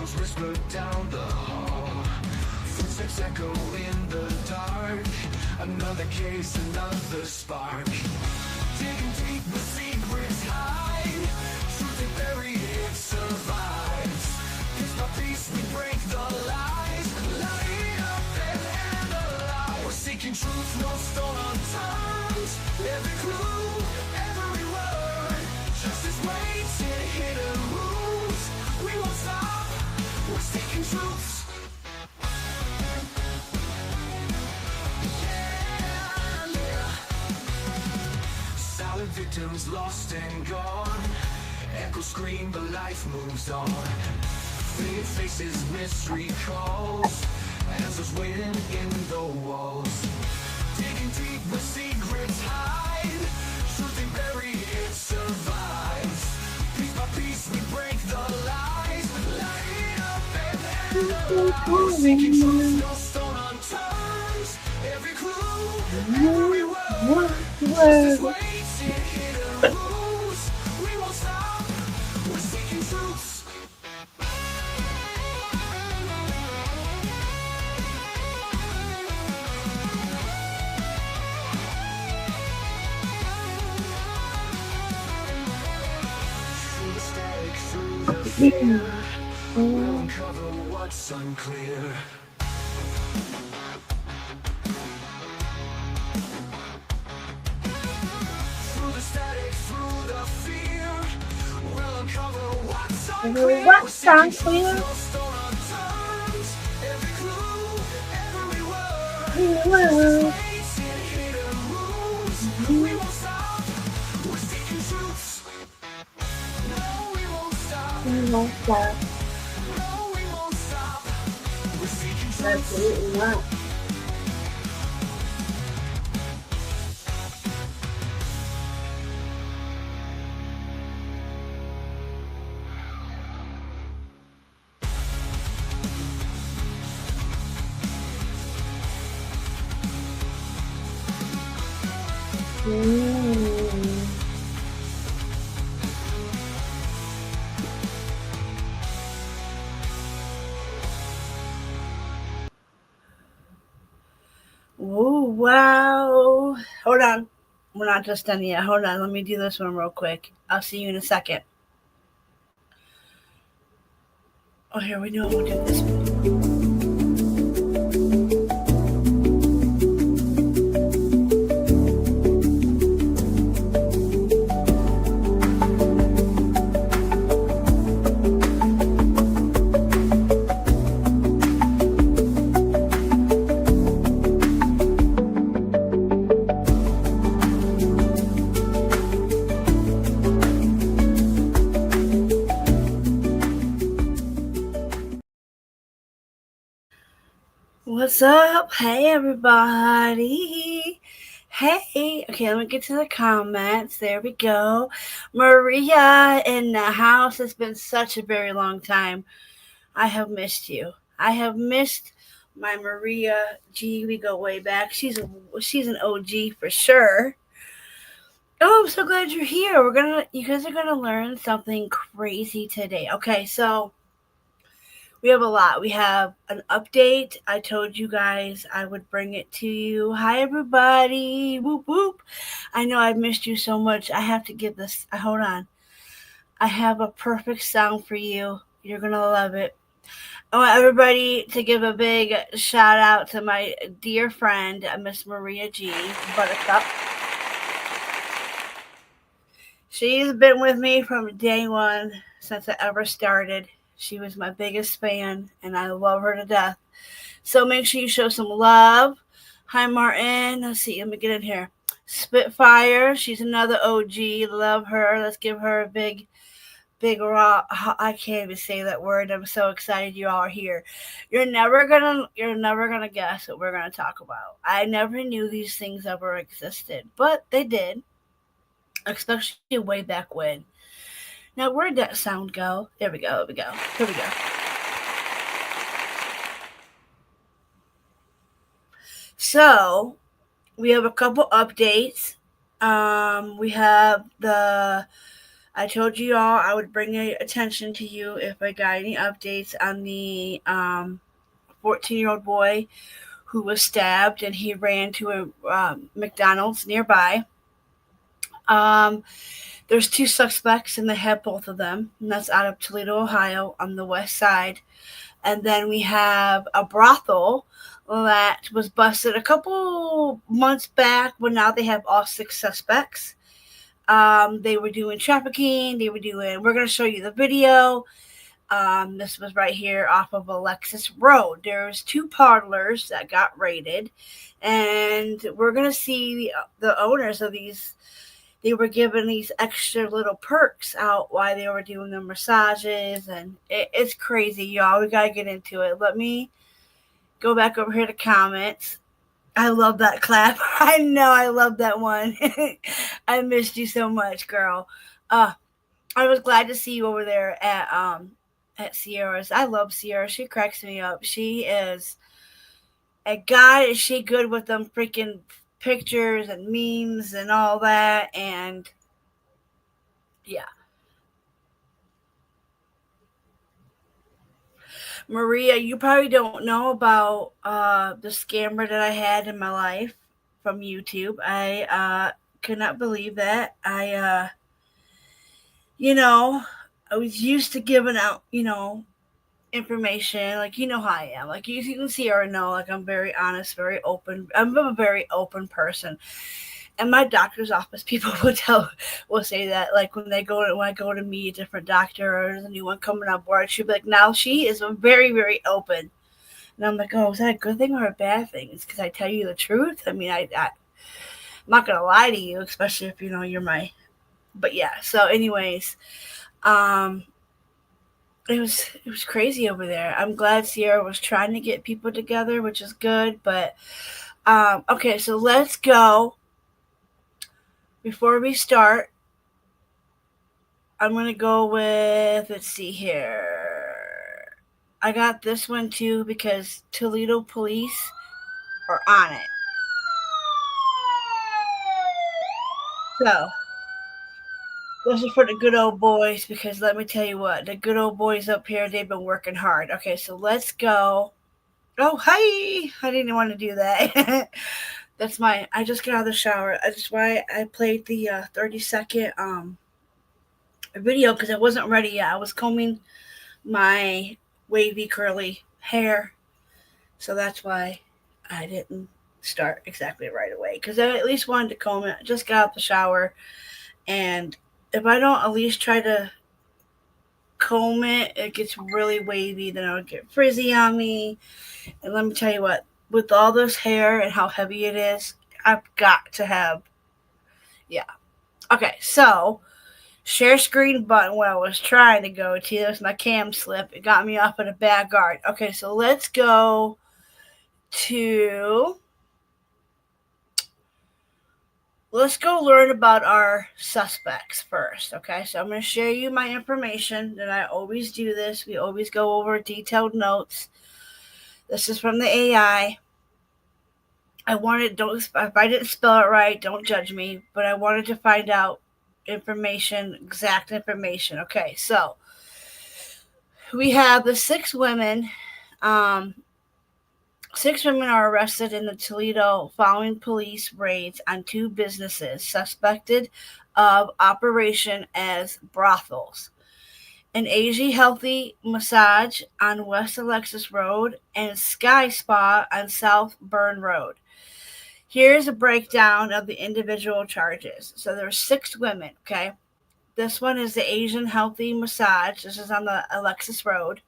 Echoes whisper down the hall. Footsteps echo in the dark. Another case, another spark. Digging deep, the secrets hide. Truth they bury, it survives. Piece by piece, we break the lies. Light up and analyze. We're seeking truth, no stone unturned. Every clue, every word. Justice waits in hidden rooms. We won't stop. We're seeking truths. Silent victims lost and gone. Echoes scream, but life moves on. Faded faces, mystery calls. Answers waiting in the walls. Digging deep where secrets hide. Truth they bury, it survives. Piece by piece we break the lies. Light up and analyze. We're seeking truth, no stone unturned. Every clue, every word. Justice waits in hidden rooms. We won't stop. We're seeking truths. Through the static, through the fear, we'll uncover what's unclear. Through the static, through the fear, we'll uncover what's unclear. We're seeking truth, no stone unturned. Every clue, every word. Justice waits in hidden rooms. We won't stop. We're seeking truths. No, we won't stop. No, we won't stop. We're seeking truths. Absolutely not. Ooh, wow. Hold on. We're not just done yet. Hold on. Let me do this one real quick. I'll see you in a second. Oh, here we go. We'll do this one. What's up? Hey, everybody. Hey. Okay, let me get to the comments. There we go. Maria in the house. It's been such a very long time. I have missed you. I have missed my Maria G. We go way back. She's an OG for sure. Oh, I'm so glad you're here. You guys are gonna learn something crazy today. Okay, so we have a lot. We have an update. I told you guys I would bring it to you. Hi, everybody. Whoop, whoop. I know I've missed you so much. I have to give this. Hold on. I have a perfect sound for you. You're going to love it. I want everybody to give a big shout out to my dear friend, Miss Maria G. Buttercup. She's been with me from day one since I ever started. She was my biggest fan, and I love her to death. So make sure you show some love. Hi, Martin. Let's see. Let me get in here. Spitfire. She's another OG. Love her. Let's give her a big raw. I can't even say that word. I'm so excited you all are here. You're never gonna guess what we're gonna talk about. I never knew these things ever existed, but they did, especially way back when. Now, where'd that sound go? There we go. Here we go. So, we have a couple updates. We have the I told you all I would bring attention to you if I got any updates on the 14-year-old boy who was stabbed and he ran to a McDonald's nearby. Um, there's two suspects and they have both of them, and that's out of Toledo, Ohio, on the west side. And then we have a brothel that was busted a couple months back, but now they have all six suspects. They were doing trafficking. We're going to show you the video. This was right here off of Alexis Road. There's two parlors that got raided, and we're going to see the owners of these. They were given these extra little perks out while they were doing the massages, and it's crazy, y'all. We got to get into it. Let me go back over here to comments. I love that clap. I know I love that one. I missed you so much, girl. I was glad to see you over there at Sierra's. I love Sierra. She cracks me up. She is a God. Is she good with them freaking pictures and memes and all that? And yeah. Maria, you probably don't know about the scammer that I had in my life from YouTube. I could not believe that. I was used to giving out, information. Like, you know how I am. Like, you can see or know, like, I'm very honest, very open. I'm a very open person. And my doctor's office people will say that, like, when I go to meet a different doctor or there's a new one coming on board, she'll be like, now she is very, very open. And I'm like, oh, is that a good thing or a bad thing? It's because I tell you the truth. I mean, I'm not gonna lie to you, especially if you're my. But yeah. So, anyways, it was crazy over there. I'm glad Sierra was trying to get people together, which is good. But okay, so let's go. Before we start, I'm gonna go with, let's see here. I got this one too because Toledo police are on it. So this is for the good old boys, because let me tell you what, the good old boys up here, they've been working hard. Okay, so let's go. Oh, hi! I didn't want to do that. I just got out of the shower. That's why I played the 30-second video, because I wasn't ready yet. I was combing my wavy curly hair, so that's why I didn't start exactly right away, because I at least wanted to comb it. I just got out the shower, and if I don't at least try to comb it, it gets really wavy, then it'll get frizzy on me. And let me tell you what, with all this hair and how heavy it is, I've got to have, yeah. Okay, so share screen button, what I was trying to go to, that was my cam slip. It got me off at a bad guard. Okay, so let's go learn about our suspects first, okay? So I'm going to share you my information, and I always do this. We always go over detailed notes. This is from the AI. If I didn't spell it right, don't judge me, but I wanted to find out exact information. Okay, so we have the 6 women. 6 women are arrested in the Toledo following police raids on 2 businesses suspected of operation as brothels. An Asian Healthy Massage on West Alexis Road and Sky Spa on South Burn Road. Here's a breakdown of the individual charges. So there's 6 women, okay? This one is the Asian Healthy Massage. This is on the Alexis Road.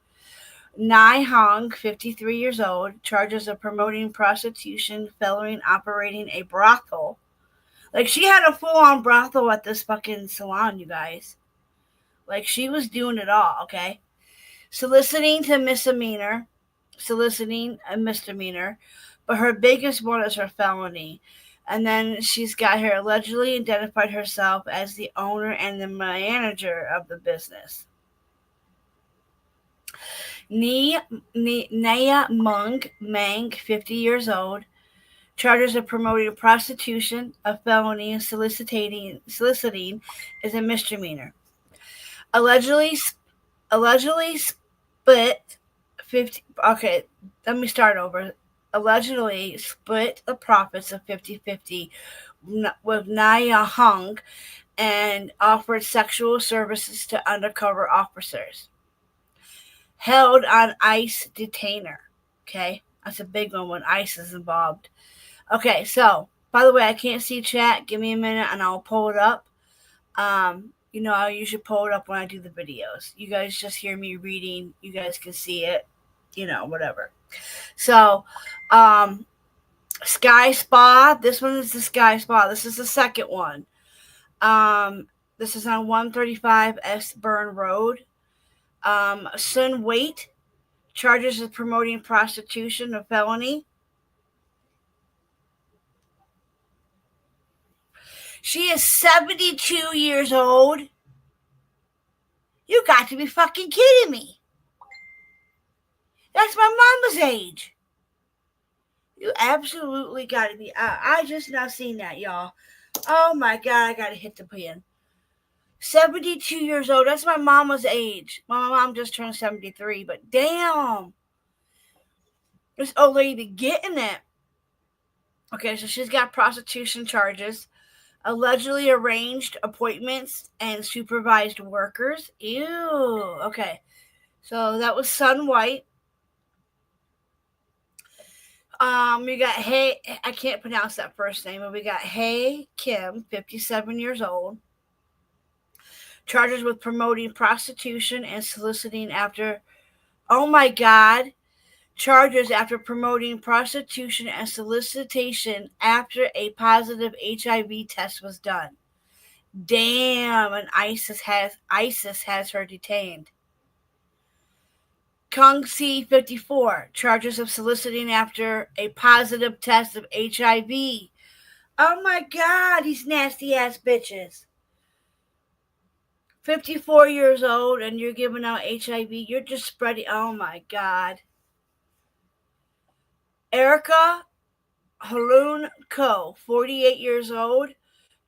Nai Hong, 53 years old, charges of promoting prostitution, felony operating a brothel. Like, she had a full-on brothel at this fucking salon, you guys. Like, she was doing it all, okay? Soliciting a misdemeanor, but her biggest one is her felony. And then she's got her allegedly identified herself as the owner and the manager of the business. Naya Mang, 50 years old, charges of promoting prostitution, a felony, and soliciting is a misdemeanor. allegedly split 50. Okay, let me start over. Allegedly split the profits of 50-50 with Naya Hung and offered sexual services to undercover officers. Held on ICE detainer. Okay, that's a big one when ICE is involved. Okay, so by the way, I can't see chat. Give me a minute and I'll pull it up. I usually pull it up when I do the videos. You guys just hear me reading. You guys can see it. Whatever. So, Sky Spa. This one is the Sky Spa. This is the second one. This is on 135 S Burn Road. Sun Wait. Charges of promoting prostitution, a felony. She is 72 years old. You got to be fucking kidding me. That's my mama's age. You absolutely got to be. I just now seen that, y'all. Oh my God, I got to hit the pin. 72 years old. That's my mama's age. My mom just turned 73, but damn. This old lady getting it. Okay, so she's got prostitution charges, allegedly arranged appointments, and supervised workers. Ew. Okay, so that was Sun White. We got I can't pronounce that first name, but we got Hey Kim, 57 years old. Charges with promoting prostitution and soliciting after, oh my God, charges after promoting prostitution and solicitation after a positive HIV test was done. Damn, and ISIS has her detained. Kung C 54, charges of soliciting after a positive test of HIV. Oh my God, these nasty ass bitches. 54 years old and you're giving out HIV. You're just spreading. Oh my God. Erica Haroon Co, 48 years old,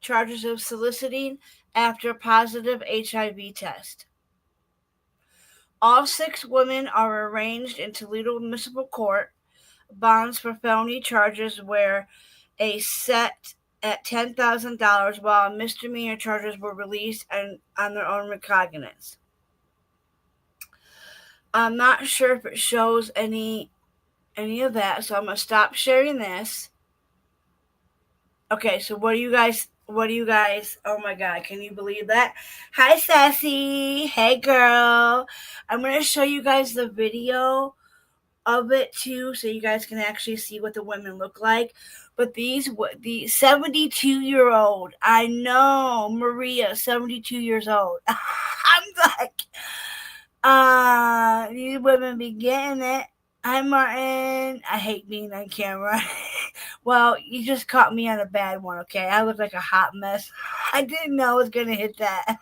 charges of soliciting after a positive HIV test. All 6 women are arraigned in Toledo Municipal Court. Bonds for felony charges were set at $10,000, while misdemeanor charges were released and on their own recognizance. I'm not sure if it shows any of that, so I'm gonna stop sharing this. Okay, so what do you guys? Oh my God, can you believe that? Hi, Sassy. Hey, girl. I'm gonna show you guys the video of it too, so you guys can actually see what the women look like. But the 72-year-old, I know, Maria, 72 years old. I'm like, these women be getting it. Hi, Martin. I hate being on camera. Well, you just caught me on a bad one, okay? I look like a hot mess. I didn't know I was going to hit that.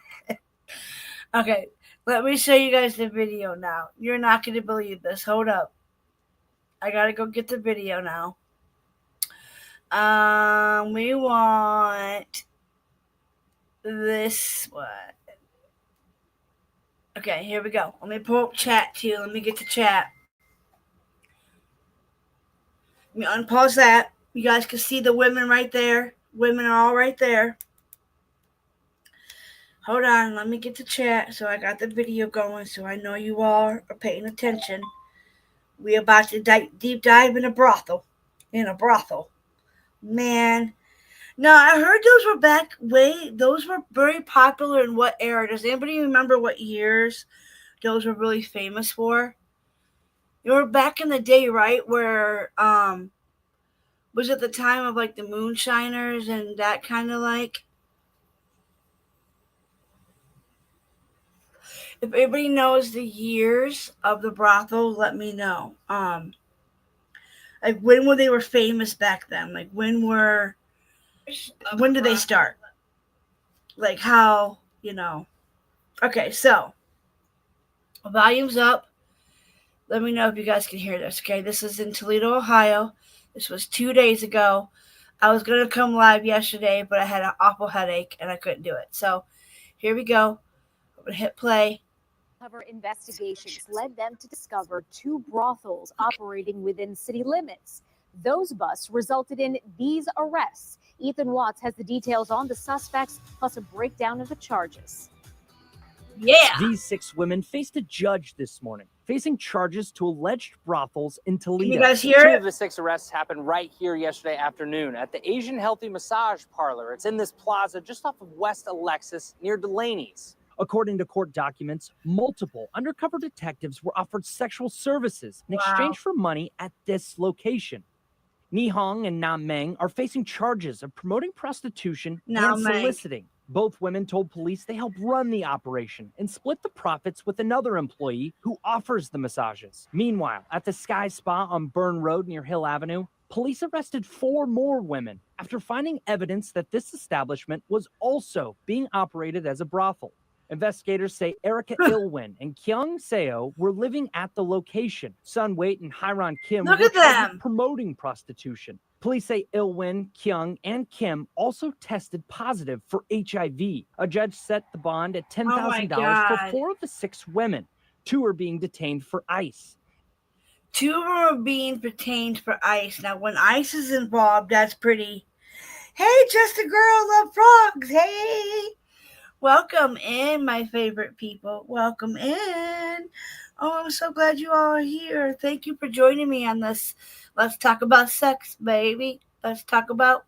Okay, let me show you guys the video now. You're not going to believe this. Hold up. I got to go get the video now. We want this one. Okay, here we go. Let me pull up chat too. Let me get to chat. Let me unpause that. You guys can see the women right there. Women are all right there. Hold on. Let me get to chat. So I got the video going, so I know you all are paying attention. We about to deep dive in a brothel. Man. No, I heard those were very popular in what era? Does anybody remember what years those were really famous for? They were back in the day, right? Where, was it the time of like the moonshiners and that kind of like? If anybody knows the years of the brothel, let me know. Like when were they were famous back then? Like when did they start? Like how, Okay, so volume's up. Let me know if you guys can hear this, okay? This is in Toledo, Ohio. This was 2 days ago. I was going to come live yesterday, but I had an awful headache and I couldn't do it. So here we go. Hit play. Cover investigations led them to discover 2 brothels operating within city limits. Those busts resulted in these arrests. Ethan Watts has the details on the suspects, plus a breakdown of the charges. Yeah. These 6 women faced a judge this morning, facing charges to alleged brothels in Toledo. Can you guys hear 2 it? of the 6 arrests happened right here yesterday afternoon at the Asian Healthy Massage Parlor. It's in this plaza just off of West Alexis near Delaney's. According to court documents, multiple undercover detectives were offered sexual services in exchange for money at this location. Ni Hong and Nam Meng are facing charges of promoting prostitution and soliciting. Both women told police they helped run the operation and split the profits with another employee who offers the massages. Meanwhile, at the Sky Spa on Burn Road near Hill Avenue, police arrested 4 more women after finding evidence that this establishment was also being operated as a brothel. Investigators say Erica Ilwin and Kyung Seo were living at the location. Sun Wait and Hyron Kim were charged with promoting prostitution. Police say Ilwin, Kyung, and Kim also tested positive for HIV. A judge set the bond at $10,000 for 4 of the 6 women. 2 are being detained for ICE. 2 are being detained for ICE. Now, when ICE is involved, that's pretty. Hey, just a girl love frogs. Hey. Welcome in, my favorite people. Welcome in. Oh, I'm so glad you all are here. Thank you for joining me on this. Let's talk about sex, baby. Let's talk about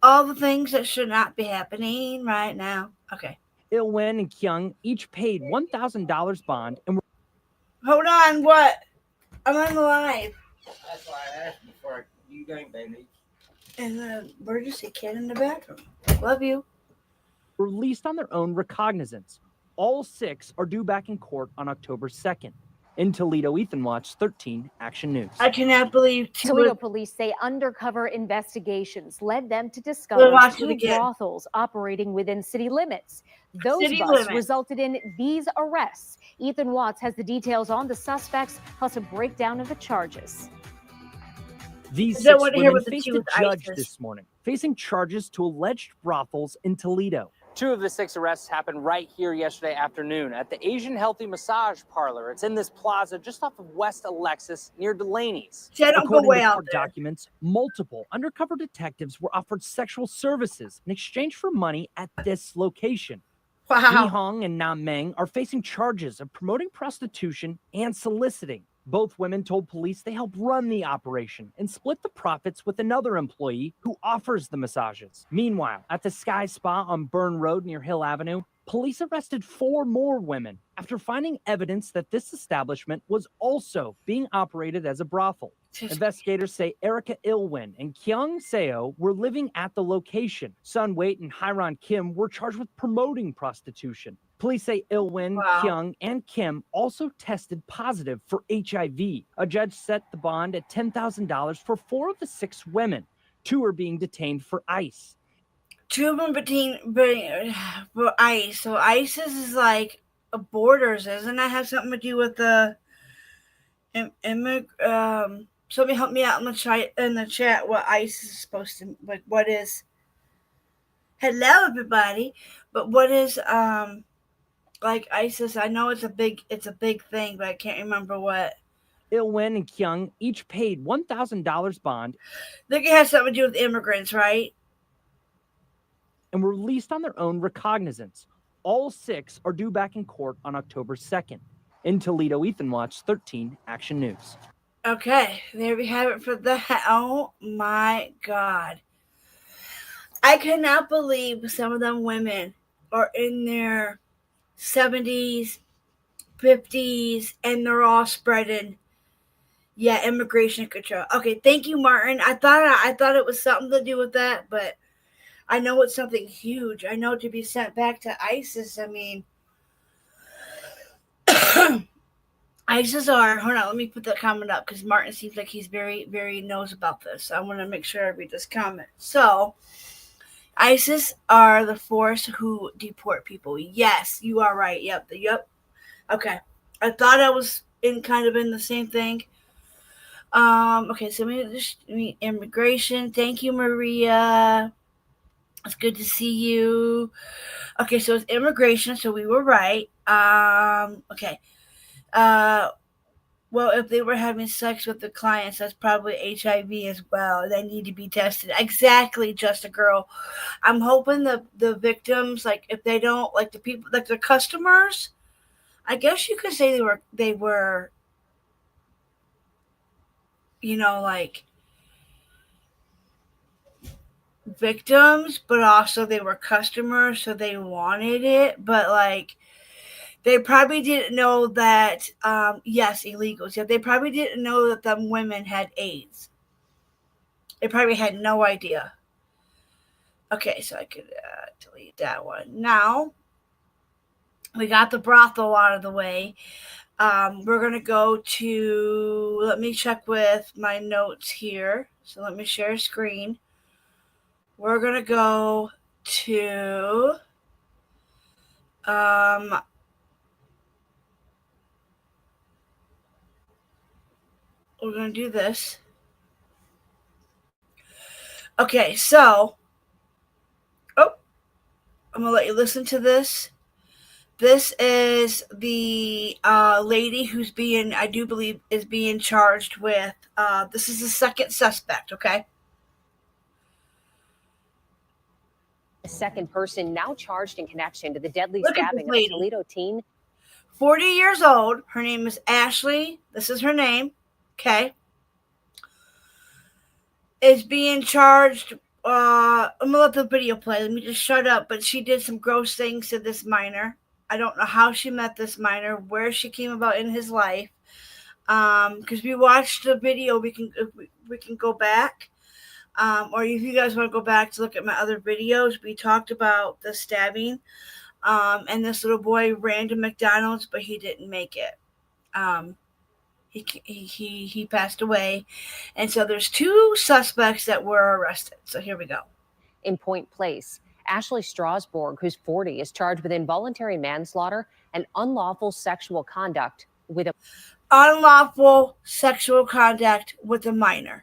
all the things that should not be happening right now. Okay. Ilwin and Kyung each paid $1,000 bond and were... Hold on, what? I'm on the live. That's why I asked before you drink, baby. And the emergency kid in the bathroom. Love you. Released on their own recognizance. All 6 are due back in court on October 2nd. In Toledo, Ethan Watts, 13 Action News. I cannot believe Toledo police say undercover investigations led them to discover 2 brothels operating within city limits. Those busts resulted in these arrests. Ethan Watts has the details on the suspects, plus a breakdown of the charges. These 6 women faced a judge this morning, facing charges to alleged brothels in Toledo. 2 of the 6 arrests happened right here yesterday afternoon at the Asian Healthy Massage Parlor. It's in this plaza just off of West Alexis near Delaney's. According to court documents, multiple undercover detectives were offered sexual services in exchange for money at this location. Ni Hong and Nam Meng are facing charges of promoting prostitution and soliciting. Both women told police they helped run the operation and split the profits with another employee who offers the massages. Meanwhile, at the Sky Spa on Burn Road near Hill Avenue, police arrested 4 more women after finding evidence that this establishment was also being operated as a brothel. Investigators say Erica Ilwin and Kyung Seo were living at the location. Sun Wait and Hyron Kim were charged with promoting prostitution. Police say Ilwin, Kyung, and Kim also tested positive for HIV. A judge set the bond at $10,000 for 4 of the 6 women. 2 are being detained for ICE. 2 of them detained for ICE. So ICE is like a borders, doesn't that have something to do with the somebody help me out in the chat what ICE is supposed to, like, what is, hello everybody, but what is like ISIS? I know it's a big thing, but I can't remember what. Ilwin and Kyung each paid $1,000 bond. I think it has something to do with immigrants, right? And were released on their own recognizance. All 6 are due back in court on October 2nd. In Toledo, Ethan Watts, 13 Action News. Okay, there we have it for that. Oh my God. I cannot believe some of them women are in their 70s, 50s, and they're all spreading. Yeah, immigration control. Okay, thank you, Martin. I thought it was something to do with that, but I know it's something huge. I know to be sent back to ISIS. I mean, ISIS are. Hold on, let me put that comment up because Martin seems like he's very, very knows about this. I want to make sure I read this comment. So, ISIS are the force who deport people. Yes, you are right. Yep. Okay, I thought I was in the same thing. Okay, so immigration. Thank you, Maria. It's good to see you. Okay, so it's immigration. So we were right. Okay. Well, if they were having sex with the clients, that's probably HIV as well. They need to be tested. Exactly, just a girl. I'm hoping the victims, like if they don't, like the people, like the customers, I guess you could say they were, like victims, but also they were customers, so they wanted it, but like they probably didn't know that, yes, illegals. Yeah, they probably didn't know that them women had AIDS. They probably had no idea. Okay, so I could delete that one. Now, we got the brothel out of the way. We're going to go to, let me check with my notes here. So let me share screen. We're going to go to, we're going to do this. Okay, so, I'm going to let you listen to this. This is the lady who's I do believe, is being charged with, this is the second suspect, okay? A second person now charged in connection to the deadly stabbing of a Toledo teen. 40 years old. Her name is Ashley. This is her name, okay? Is being charged. I'm going to let the video play. Let me just shut up. But she did some gross things to this minor. I don't know how she met this minor, where she came about in his life. Because we watched the video, we can go back. Or if you guys want to go back to look at my other videos, we talked about the stabbing. And this little boy ran to McDonald's, but he didn't make it. He passed away. And so there's two suspects that were arrested. So here we go. In Point Place, Ashley Strasbourg, who's 40, is charged with involuntary manslaughter and unlawful sexual conduct with a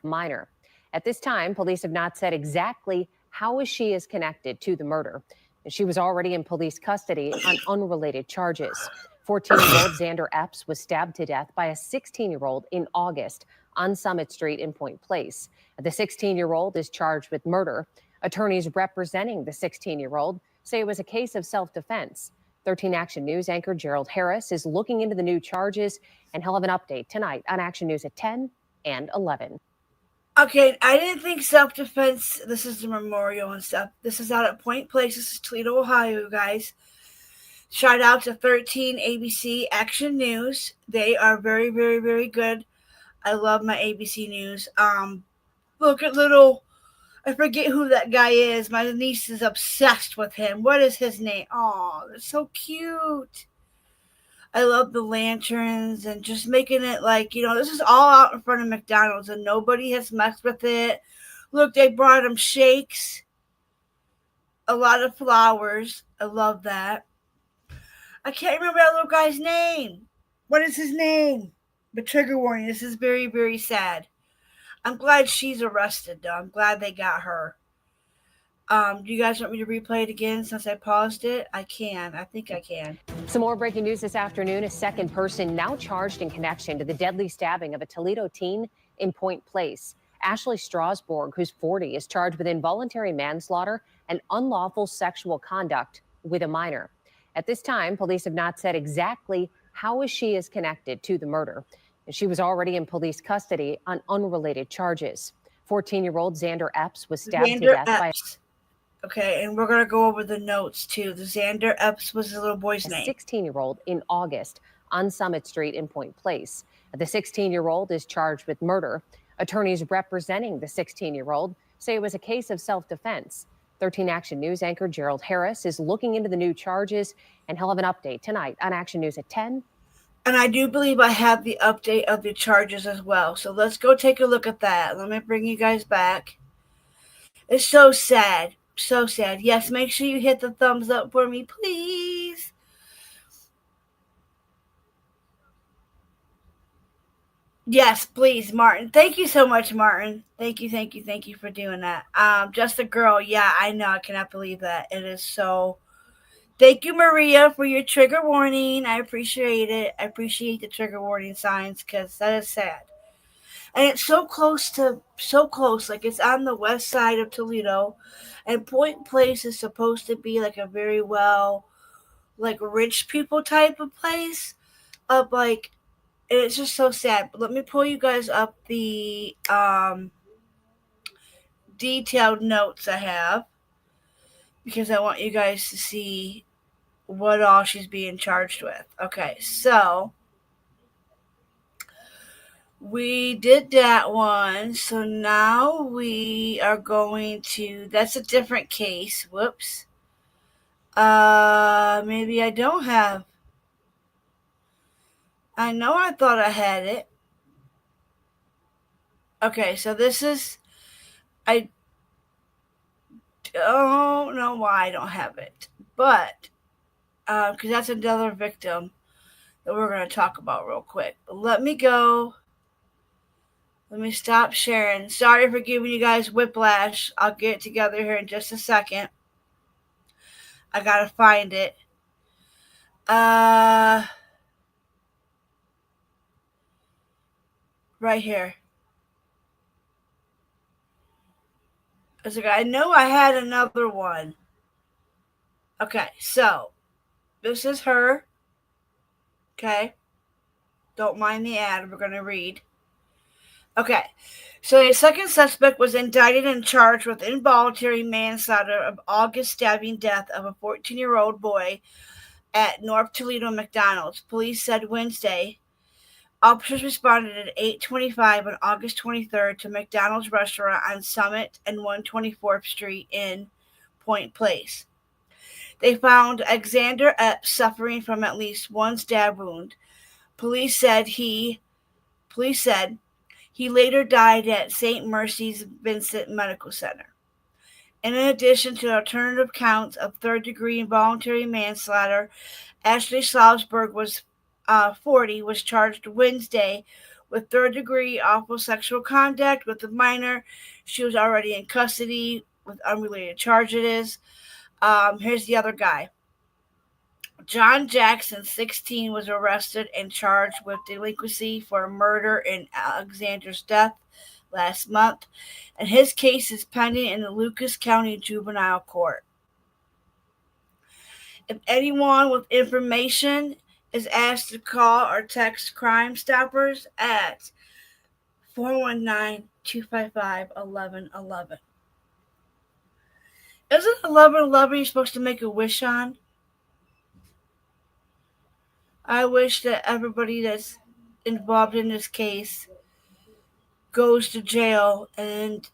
minor. At this time, police have not said exactly how she is connected to the murder. She was already in police custody on unrelated charges. 14-year-old Xander Epps was stabbed to death by a 16-year-old in August on Summit Street in Point Place. The 16-year-old is charged with murder. Attorneys representing the 16-year-old say it was a case of self-defense. 13 Action News anchor Gerald Harris is looking into the new charges, and he'll have an update tonight on Action News at 10 and 11. Okay, I didn't think self-defense, this is the memorial and stuff. This is out at Point Place. This is Toledo, Ohio, guys. Shout out to 13 ABC Action News. They are very, very, very good. I love my ABC News. Look at little, I forget who that guy is. My niece is obsessed with him. What is his name? Oh, they're so cute. I love the lanterns and just making it like, this is all out in front of McDonald's and nobody has messed with it. Look, they brought them shakes, a lot of flowers. I love that. I can't remember that little guy's name. What is his name? But trigger warning, this is very, very sad. I'm glad she's arrested, though. I'm glad they got her. Do you guys want me to replay it again since I paused it? I can. I think I can. Some more breaking news this afternoon. A second person now charged in connection to the deadly stabbing of a Toledo teen in Point Place. Ashley Strasbourg, who's 40, is charged with involuntary manslaughter and unlawful sexual conduct with a minor. At this time, police have not said exactly how she is connected to the murder. She was already in police custody on unrelated charges. 14-year-old Xander Epps was stabbed to death by... Okay, and we're going to go over the notes, too. The Xander Epps was the little boy's name. A 16-year-old in August on Summit Street in Point Place. The 16-year-old is charged with murder. Attorneys representing the 16-year-old say it was a case of self-defense. 13 Action News anchor Gerald Harris is looking into the new charges, and he'll have an update tonight on Action News at 10. And I do believe I have the update of the charges as well. So let's go take a look at that. Let me bring you guys back. It's so sad. So sad. Yes, make sure you hit the thumbs up for me, please. Yes, please, Martin. Thank you so much, Martin. Thank you for doing that. Just a girl. Yeah, I know. I cannot believe that. It is so Thank you, Maria, for your trigger warning. I appreciate it. I appreciate the trigger warning signs because that is sad. And it's so close. Like it's on the west side of Toledo. And Point Place is supposed to be like a very well, like rich people type of place. And it's just so sad. But let me pull you guys up the detailed notes I have, because I want you guys to see what all she's being charged with. Okay, so we did that one. So now we are going to, that's a different case. Whoops. Maybe I don't have. I know I thought I had it. Okay, so this is, I don't know why I don't have it, but because that's another victim that we're going to talk about real quick. But let me stop sharing. Sorry for giving you guys whiplash. I'll get it together here in just a second. I gotta find it. Right here. I know I had another one. Okay, so this is her. Okay. Don't mind the ad. We're going to read. Okay. So the second suspect was indicted and charged with involuntary manslaughter of August stabbing death of a 14-year-old boy at North Toledo McDonald's. Police said Wednesday. Officers responded at 8:25 on August 23rd to McDonald's restaurant on Summit and 124th Street in Point Place. They found Xander Epps suffering from at least one stab wound. Police said he later died at St. Mercy's Vincent Medical Center. In addition to alternative counts of third-degree involuntary manslaughter, Ashley Strasbourg was 40 was charged Wednesday with third-degree awful sexual conduct with a minor. She was already in custody with unrelated charges. Here's the other guy. John Jackson, 16, was arrested and charged with delinquency for murder in Alexander's death last month, and his case is pending in the Lucas County Juvenile Court. If anyone with information is asked to call or text Crime Stoppers at 419-255-1111. Isn't 1111 you're supposed to make a wish on? I wish that everybody that's involved in this case goes to jail and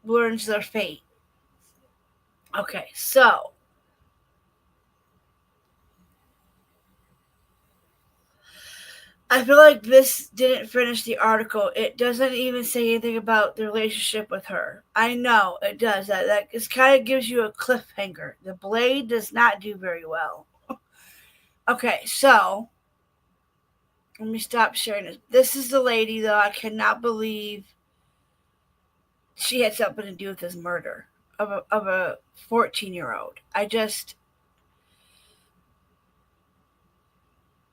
learns their fate. Okay, so I feel like this didn't finish the article. It doesn't even say anything about the relationship with her. I know it does. That just kind of gives you a cliffhanger. The Blade does not do very well. Okay, so let me stop sharing this. This is the lady, though. I cannot believe she had something to do with this murder of a 14-year-old.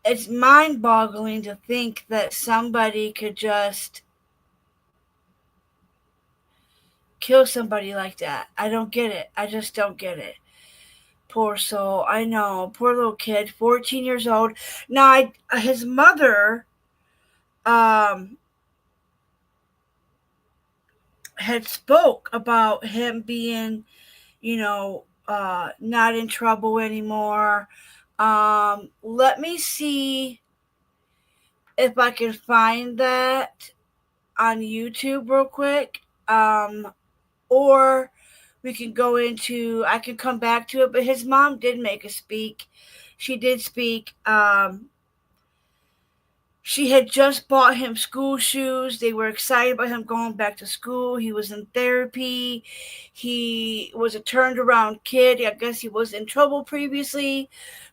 It's mind-boggling to think that somebody could just kill somebody like that. I don't get it. I just don't get it. Poor soul. I know. Poor little kid, 14 years old. Now, his mother had spoke about him being, not in trouble anymore. Let me see if I can find that on YouTube real quick. Or we can I can come back to it, but his mom did make a speak. She did speak. She had just bought him school shoes. They were excited about him going back to school. He was in therapy. He was a turned around kid. I guess he was in trouble previously,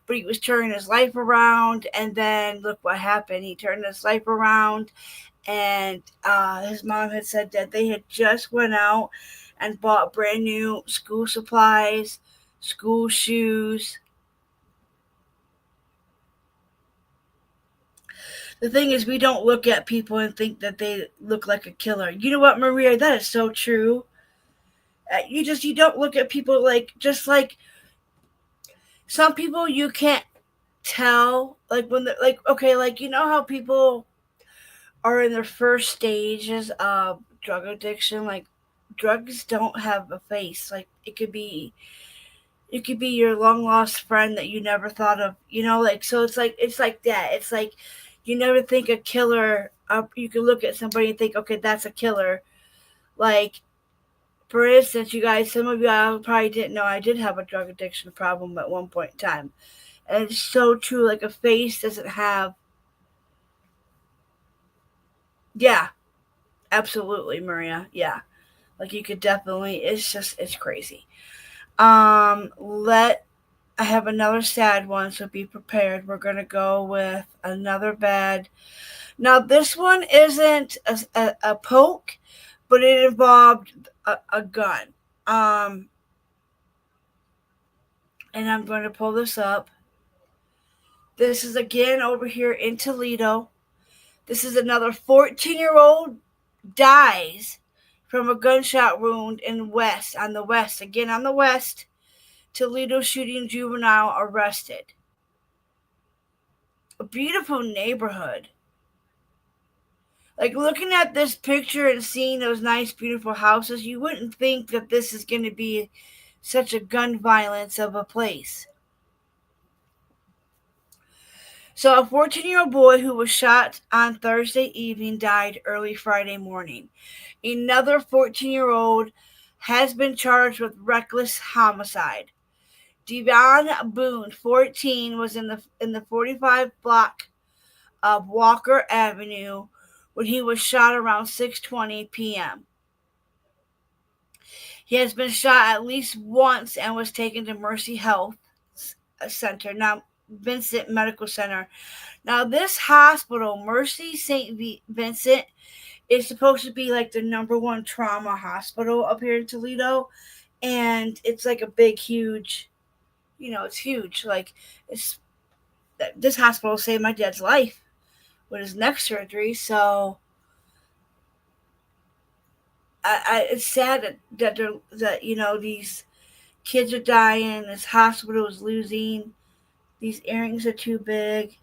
but he was turning his life around. And then look what happened. He turned his life around. And his mom had said that they had just went out and bought brand new school supplies. school shoes. The thing is, we don't look at people and think that they look like a killer. You know what, Maria? That is so true. You don't look at people just like some people you can't tell, like when they're like, okay, like, you know how people are in their first stages of drug addiction, like drugs don't have a face. Like it could be your long lost friend that you never thought of, like, so it's like that. It's like you never think a killer, you can look at somebody and think, okay, that's a killer. Like, for instance, you guys, some of you probably didn't know I did have a drug addiction problem at one point in time. And it's so true. Like, a face doesn't have. Yeah, absolutely, Maria. Yeah. Like, you could definitely, it's crazy. I have another sad one, so be prepared. We're going to go with another bad. Now, this one isn't a poke, but it involved a gun. And I'm going to pull this up. This is again over here in Toledo. This is another 14-year-old dies from a gunshot wound on the west. Again, on the west, Toledo shooting juvenile arrested. A beautiful neighborhood. Like, looking at this picture and seeing those nice, beautiful houses, you wouldn't think that this is going to be such a gun violence of a place. So a 14-year-old boy who was shot on Thursday evening died early Friday morning. Another 14-year-old has been charged with reckless homicide. Devon Boone, 14, was in the 45 block of Walker Avenue when he was shot around 6:20 p.m. He has been shot at least once and was taken to Mercy Health Center, now Vincent Medical Center. Now, this hospital, Mercy St. Vincent, is supposed to be like the number one trauma hospital up here in Toledo. And it's like a big, huge, it's huge. Like, this hospital saved my dad's life with his neck surgery. So it's sad that these kids are dying. This hospital is losing. These earrings are too big.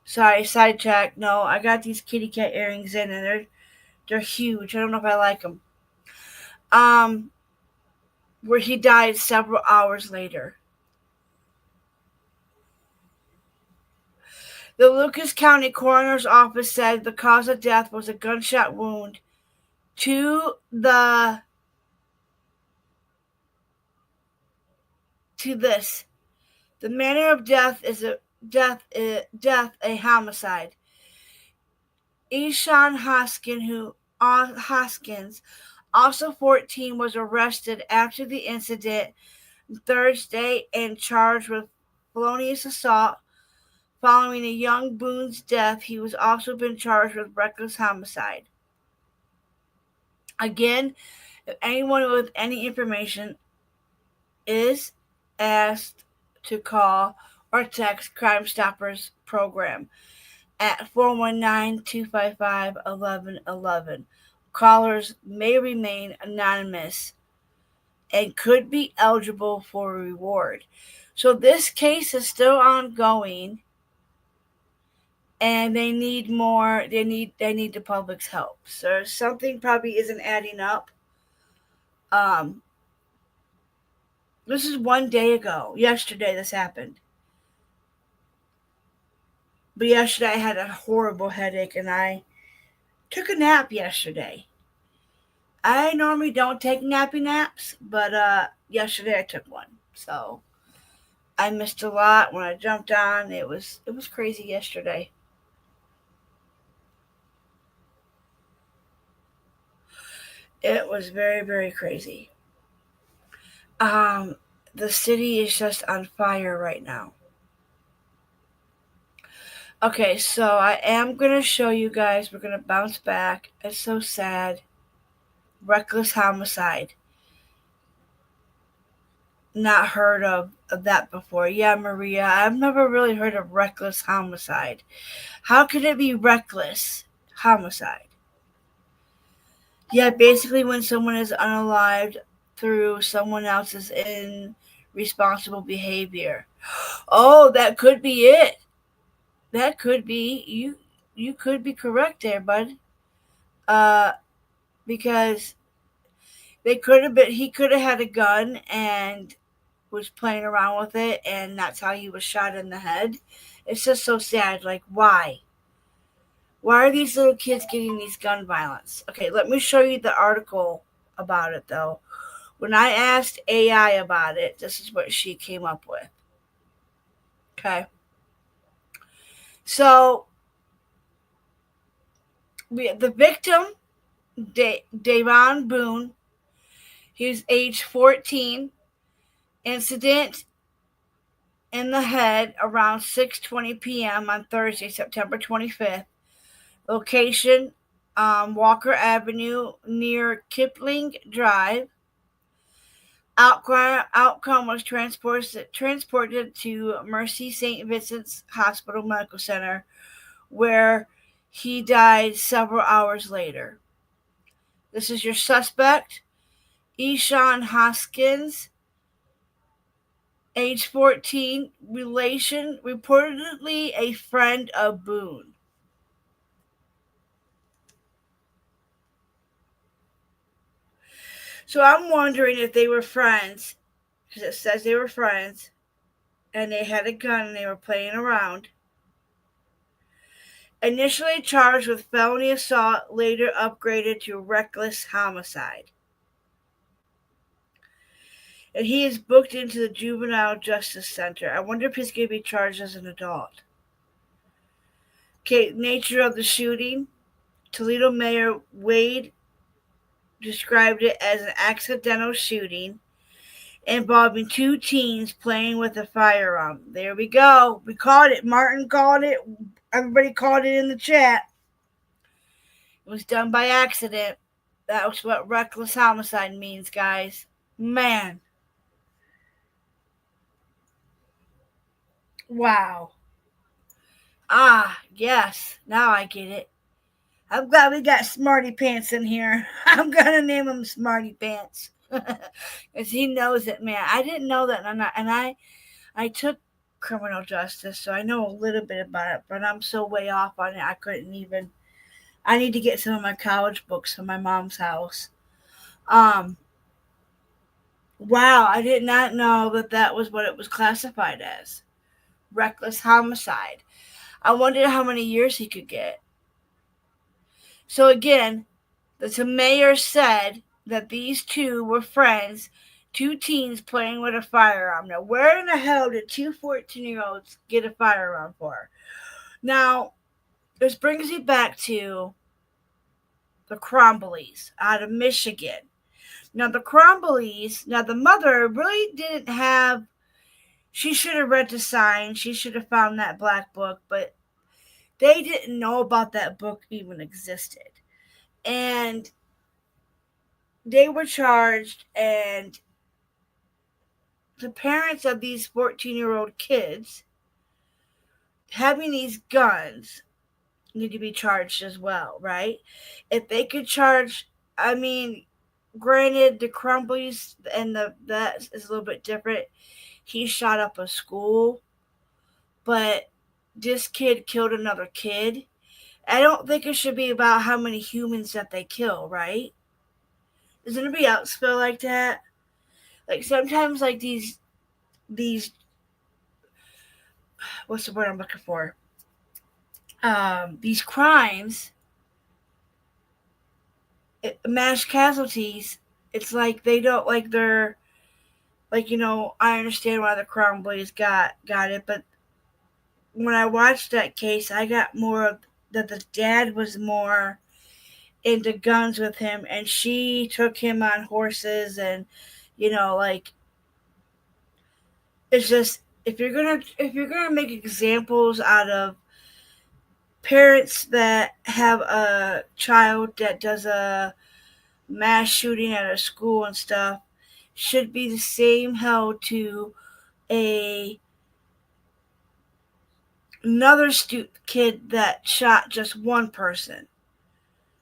Sorry, sidetrack. No, I got these kitty cat earrings in, and they're huge. I don't know if I like them. Where he died several hours later. The Lucas County Coroner's Office said the cause of death was a gunshot wound to this. The manner of death is a homicide. Eshawn Hoskins, also 14, was arrested after the incident Thursday and charged with felonious assault. Following a young Boone's death, he was also been charged with reckless homicide. Again, if anyone with any information is asked to call or text Crime Stoppers program at 419-255-1111. Callers may remain anonymous and could be eligible for a reward. So this case is still ongoing, and they need more. They need the public's help. So something probably isn't adding up. This is 1 day ago. Yesterday this happened. But yesterday I had a horrible headache, and I took a nap yesterday. I normally don't take naps, but yesterday I took one. So I missed a lot when I jumped on. It was crazy yesterday. It was very, very crazy. The city is just on fire right now. Okay, so I am going to show you guys. We're going to bounce back. It's so sad. Reckless homicide. not heard of that before. Yeah, Maria, I've never really heard of reckless homicide. How could it be reckless homicide? Yeah, basically when someone is unalived through someone else's irresponsible behavior. Oh, that could be it. That could be you. You could be correct there, bud. Because they could have been. He could have had a gun and was playing around with it, and that's how he was shot in the head. It's just so sad. Like, why? Why are these little kids getting these gun violence? Okay, let me show you the article about it, though. When I asked AI about it, this is what she came up with. Okay. So, the victim, Davon Boone, he was age 14. Incident in the head around 6:20 p.m. on Thursday, September 25th. Location, Walker Avenue near Kipling Drive. Outcome was transported to Mercy St. Vincent's Hospital Medical Center, where he died several hours later. This is your suspect, Eshawn Hoskins, age 14, relation, reportedly a friend of Boone. So I'm wondering if they were friends, because it says they were friends, and they had a gun and they were playing around. Initially charged with felony assault, later upgraded to reckless homicide. And he is booked into the Juvenile Justice Center. I wonder if he's going to be charged as an adult. Okay, nature of the shooting. Toledo Mayor Wade described it as an accidental shooting involving two teens playing with a firearm. There we go. We caught it. Martin called it. Everybody called it in the chat. It was done by accident. That was what reckless homicide means, guys. Man. Wow. Ah, yes. Now I get it. I'm glad we got Smarty Pants in here. I'm going to name him Smarty Pants. Because he knows it, man. I didn't know that. And I took criminal justice, so I know a little bit about it. But I'm so way off on it, I couldn't even. I need to get some of my college books from my mom's house. Wow, I did not know that was what it was classified as. Reckless homicide. I wondered how many years he could get. So again, the mayor said that these two were friends, two teens playing with a firearm. Now, where in the hell did two 14-year-olds get a firearm for? Now, this brings me back to the Cromwells out of Michigan. Now, the Cromwells, the mother really didn't have, she should have read the sign, she should have found that black book, but they didn't know about that book even existed. And they were charged, and the parents of these 14-year-old kids having these guns need to be charged as well, right? If they could charge, I mean, granted, the Crumblies and that is a little bit different. He shot up a school, but this kid killed another kid. I don't think it should be about how many humans that they kill, right? Does anybody else feel like that? Like sometimes, like these, what's the word I'm looking for? These crimes, mass casualties. It's like they don't like they're like, I understand why the Crown Blaze got it, but when I watched that case, I got more of that the dad was more into guns with him, and she took him on horses, and like it's just if you're gonna make examples out of parents that have a child that does a mass shooting at a school and stuff, should be the same held to another kid that shot just one person.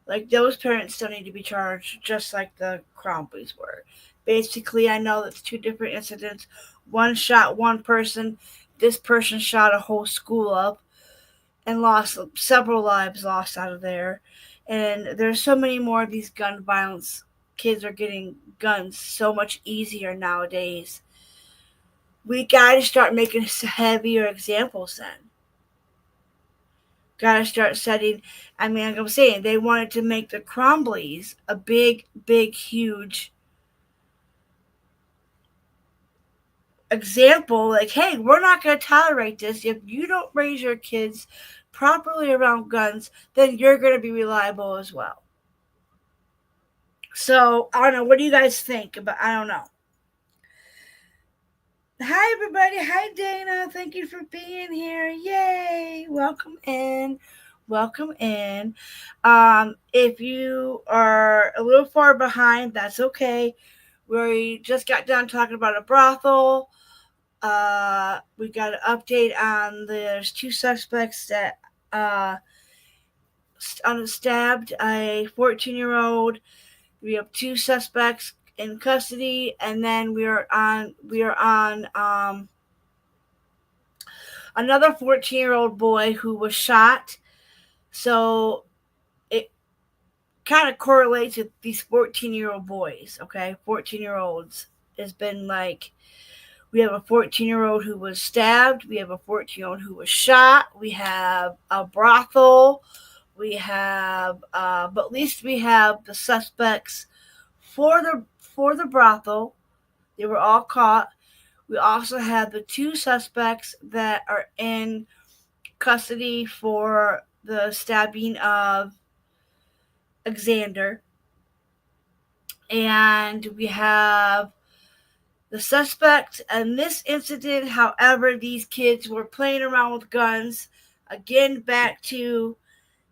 Like, those parents still need to be charged just like the Crown Police were. Basically, I know that's two different incidents. One shot one person. This person shot a whole school up and lost several lives lost out of there. And there's so many more of these gun violence. Kids are getting guns so much easier nowadays. We got to start making heavier examples then. Got to start setting, like I'm saying, they wanted to make the Cromblies a big, huge example. Like, hey, we're not going to tolerate this. If you don't raise your kids properly around guns, then you're going to be reliable as well. So, I don't know. What do you guys think? I don't know. Hi, everybody. Hi, Dana. Thank you for being here. Yay. Welcome in. If you are a little far behind, that's okay. We just got done talking about a brothel. We got an update on there's two suspects that stabbed a 14-year-old. We have two suspects in custody, and then we are on another 14-year-old boy who was shot. So it kind of correlates with these 14-year-old boys, okay? 14-year-olds has been like, we have a 14-year-old who was stabbed. We have a 14-year-old who was shot. We have a brothel. We have, but at least we have the suspects for the brothel. They were all caught. We also have the two suspects that are in custody for the stabbing of Xander. And we have the suspect in this incident. However, these kids were playing around with guns. Again, back to,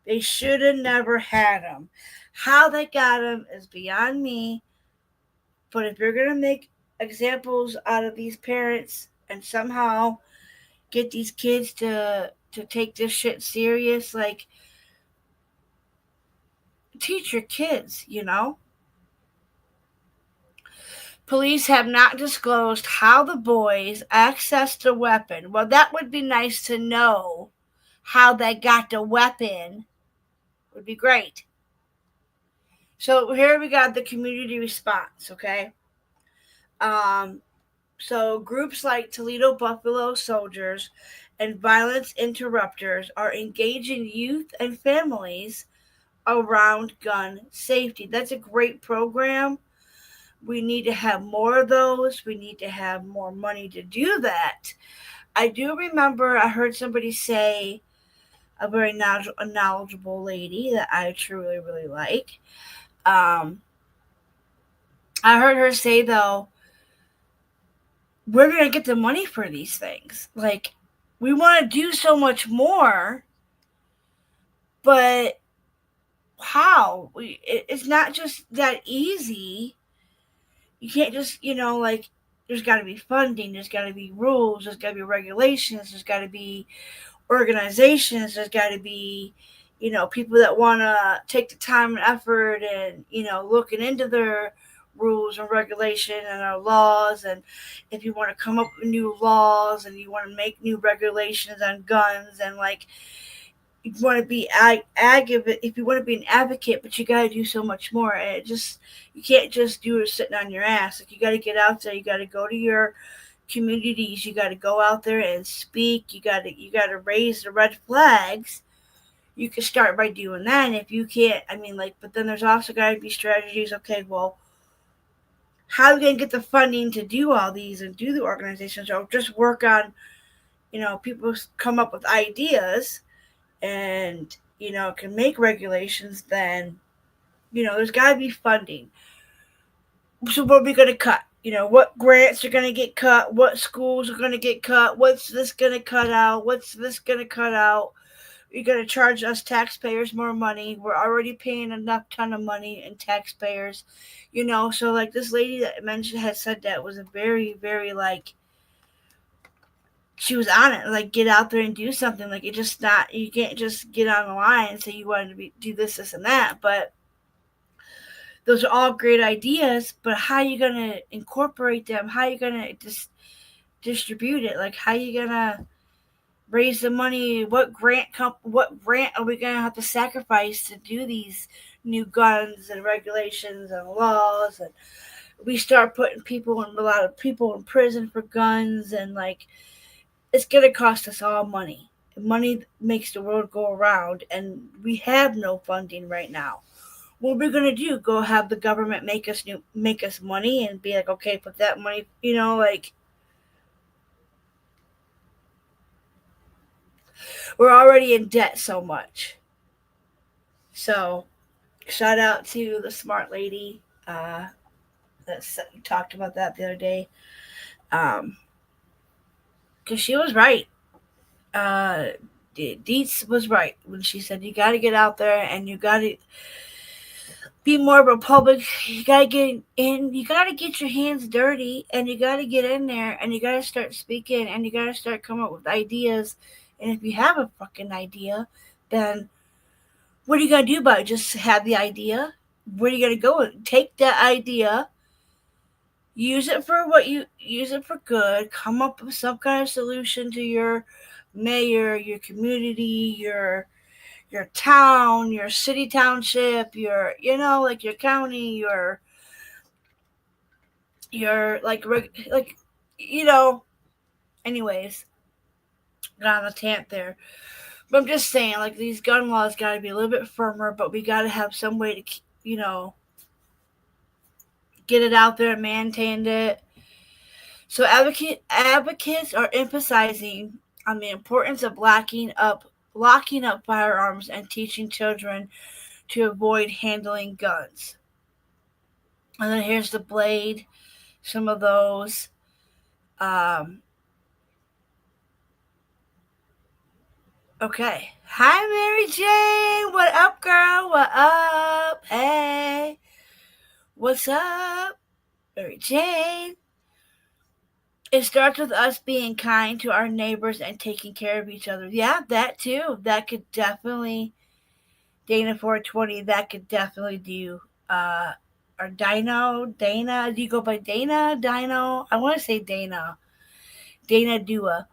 they should have never had them. How they got them is beyond me. But if you're going to make examples out of these parents and somehow get these kids to take this shit serious, like, teach your kids, you know? Police have not disclosed how the boys accessed the weapon. Well, that would be nice to know. How they got the weapon would be great. So here we got the community response, okay? So groups like Toledo Buffalo Soldiers and Violence Interrupters are engaging youth and families around gun safety. That's a great program. We need to have more of those. We need to have more money to do that. I do remember I heard somebody say, a very knowledgeable lady that I truly, really like. I heard her say, though, we're going to get the money for these things. Like, we want to do so much more, but how? It's not just that easy. You can't just, like, there's got to be funding, there's got to be rules, there's got to be regulations, there's got to be organizations, there's got to be, people that want to take the time and effort and, looking into their rules and regulation and our laws. And if you want to come up with new laws and you want to make new regulations on guns, and like, you want to be if you want to be an advocate, but you got to do so much more. And you can't just do it sitting on your ass. Like, you got to get out there. You got to go to your communities. You got to go out there and speak. You got to raise the red flags. You can start by doing that. And if you can't, but then there's also got to be strategies. Okay, well, how are we going to get the funding to do all these and do the organizations? Or just work on, people come up with ideas and, can make regulations. Then, there's got to be funding. So what are we going to cut? What grants are going to get cut? What schools are going to get cut? What's this going to cut out? What's this going to cut out? You're going to charge us taxpayers more money. We're already paying enough ton of money in taxpayers, you know. So like this lady that I mentioned had said that was a very, very like, she was on it, like get out there and do something. Like it just not, you can't just get on the line and say you wanted to do this and that. But those are all great ideas, but how are you going to incorporate them? How are you going to just distribute it? Like how are you going to raise the money? What grant are we going to have to sacrifice to do these new guns and regulations and laws? And we start putting a lot of people in prison for guns, and like it's going to cost us all money. Money makes the world go around, and we have no funding right now. What are we going to do? Go have the government make us money and be like, okay, put that money, you know, like we're already in debt so much. So shout out to the smart lady that talked about that the other day, because she was right. Dietz was right when she said you got to get out there and you got to be more of a public. You got to get in. You got to get your hands dirty, and you got to get in there, and you got to start speaking, and you got to start coming up with ideas. And if you have a fucking idea, then what are you going to do about it? Just have the idea? Where are you going to go? Take that idea, use it for good, come up with some kind of solution to your mayor, your community, your town, your city, township, your, you know, like your county, your like, you know, anyways, got on a tangent there. But I'm just saying, like, these gun laws got to be a little bit firmer, but we got to have some way to, you know, get it out there and maintain it. So advocates are emphasizing on the importance of locking up firearms and teaching children to avoid handling guns. And then here's the blade, some of those. Okay. Hi, Mary Jane. What up, girl? What up? Hey. What's up, Mary Jane? It starts with us being kind to our neighbors and taking care of each other. Yeah, that too. That could definitely, Dana 420, that could definitely do. Or Dana, do you go by Dana? Dino? I want to say Dana. Dana Dua.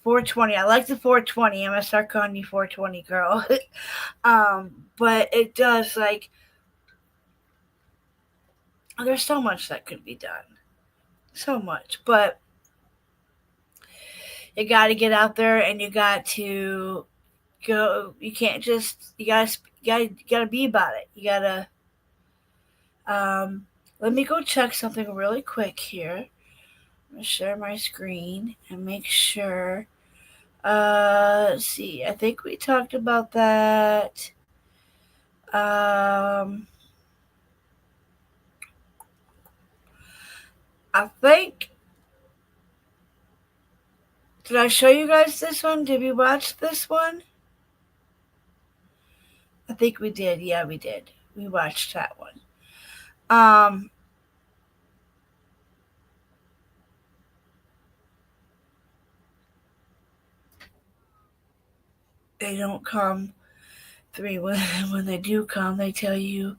420. I like the 420. I'm going to start calling you 420, girl. But it does, like, there's so much that could be done. So much. But you got to get out there and you got to go. You can't just, you got to be about it. You got to, let me go check something really quick here. I'm going to share my screen and make sure. Let's see. I think we talked about that. I think. Did I show you guys this one? Did we watch this one? I think we did. Yeah, we did. We watched that one. They don't come three. When they do come, they tell you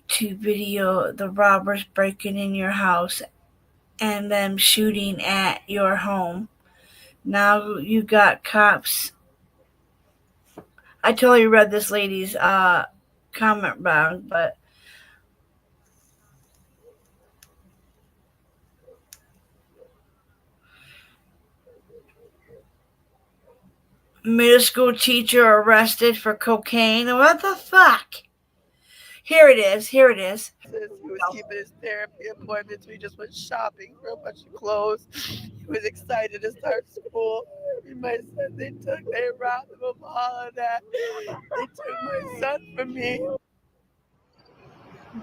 to video the robbers breaking in your house and them shooting at your home. Now you got cops. I totally read this lady's comment wrong, but middle school teacher arrested for cocaine. What the fuck? Here it is. He was keeping his therapy appointments. We just went shopping for a bunch of clothes. He was excited to start school. My son, they robbed him of all of that. They took my son from me.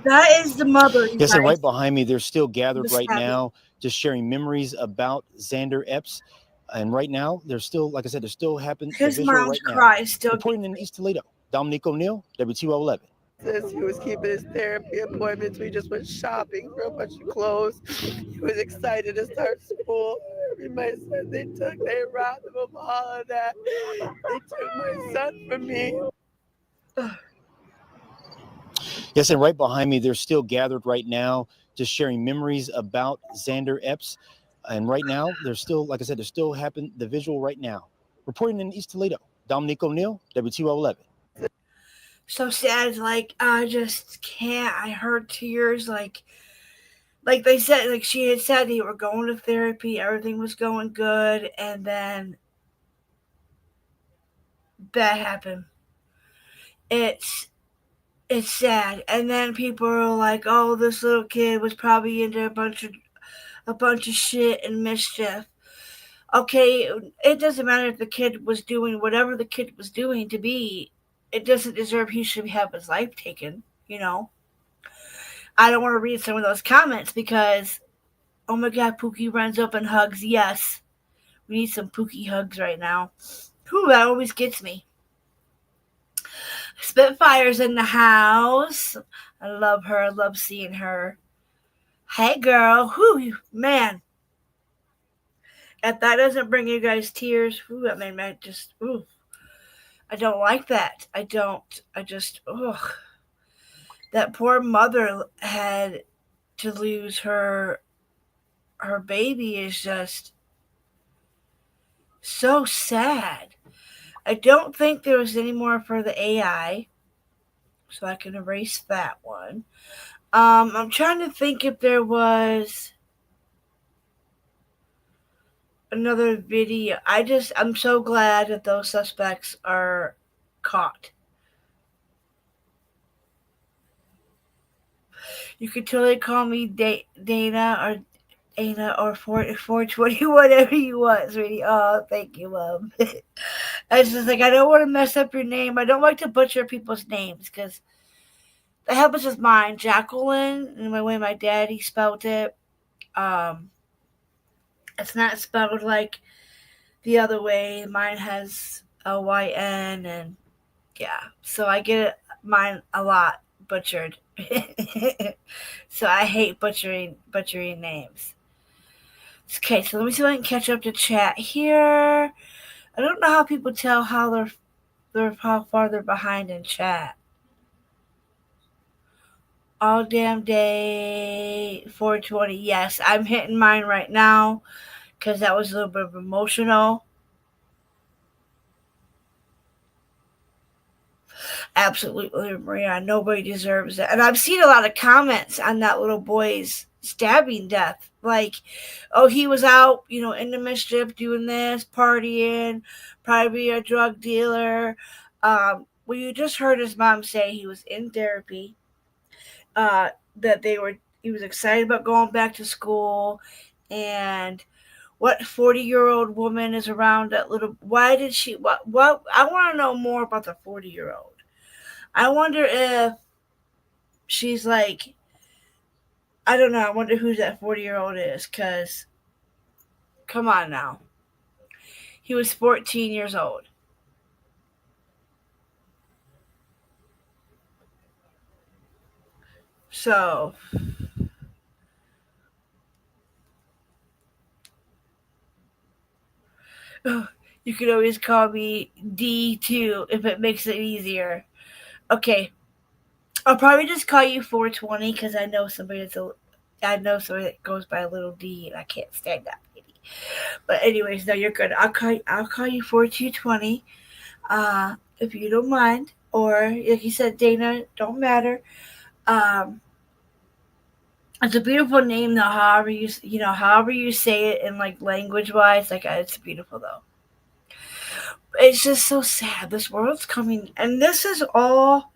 That is the mother. Yes, and right behind me, they're still gathered right now, just sharing memories about Xander Epps. And right now, there's still, like I said, there's still happening. His mom's cry is still reporting in East Toledo. Dominique O'Neill, WTO11. Says he was keeping his therapy appointments. We just went shopping for a bunch of clothes. He was excited to start school. Everybody said they robbed him of all of that. They took my son from me. Yes, and right behind me, they're still gathered right now, just sharing memories about Xander Epps. And right now, there's still, like I said, there's still happening the visual right now. Reporting in East Toledo, Dominique O'Neill, WTO11. So sad, like I just can't. I heard tears, like they said, like she had said, they were going to therapy, everything was going good, and then that happened. It's sad, and then people are like, "Oh, this little kid was probably into a bunch of shit and mischief." Okay, it doesn't matter if the kid was doing whatever the kid was doing to be. It doesn't deserve he should have his life taken, you know. I don't want to read some of those comments because, oh my God, Pookie runs up and hugs. Yes, we need some Pookie hugs right now. Whew, that always gets me. Spitfire's in the house. I love her. I love seeing her. Hey, girl. Whew, man. If that doesn't bring you guys tears, whew, that made me just, ooh. I don't like that. I just, ugh. That poor mother had to lose her baby is just so sad. I don't think there was any more for the AI, so I can erase that one. I'm trying to think if there was another video. I'm so glad that those suspects are caught. You could totally call me Dana or Dana or 420, whatever you want, sweetie. Oh, thank you, Mom. It's just like, I don't want to mess up your name. I don't like to butcher people's names because that happens with mine. Jacqueline, and the way my daddy spelled it, it's not spelled like the other way. Mine has Lyn, and yeah, so I get mine a lot butchered. So I hate butchering names. Okay, so let me see if I can catch up to chat here. I don't know how people tell how how far they're behind in chat. All damn day 420. Yes, I'm hitting mine right now because that was a little bit of emotional. Absolutely, Maria. Nobody deserves it. And I've seen a lot of comments on that little boy's stabbing death. Like, oh, he was out, in the mischief, doing this, partying, probably a drug dealer. Well, you just heard his mom say he was in therapy. That he was excited about going back to school, and what 40-year-old woman is around that little? Why did she? What? I want to know more about the 40-year-old. I wonder if she's like, I don't know. I wonder who that 40-year-old is, because come on now. He was 14 years old. So, you can always call me D2 if it makes it easier. Okay. I'll probably just call you 420 because I know somebody that goes by a little D, and I can't stand that lady. But anyways, no, you're good. I'll call you 4220, if you don't mind. Or like you said, Dana, don't matter. It's a beautiful name though. However you say it in like language wise, like it's beautiful though. It's just so sad. This world's coming, and this is all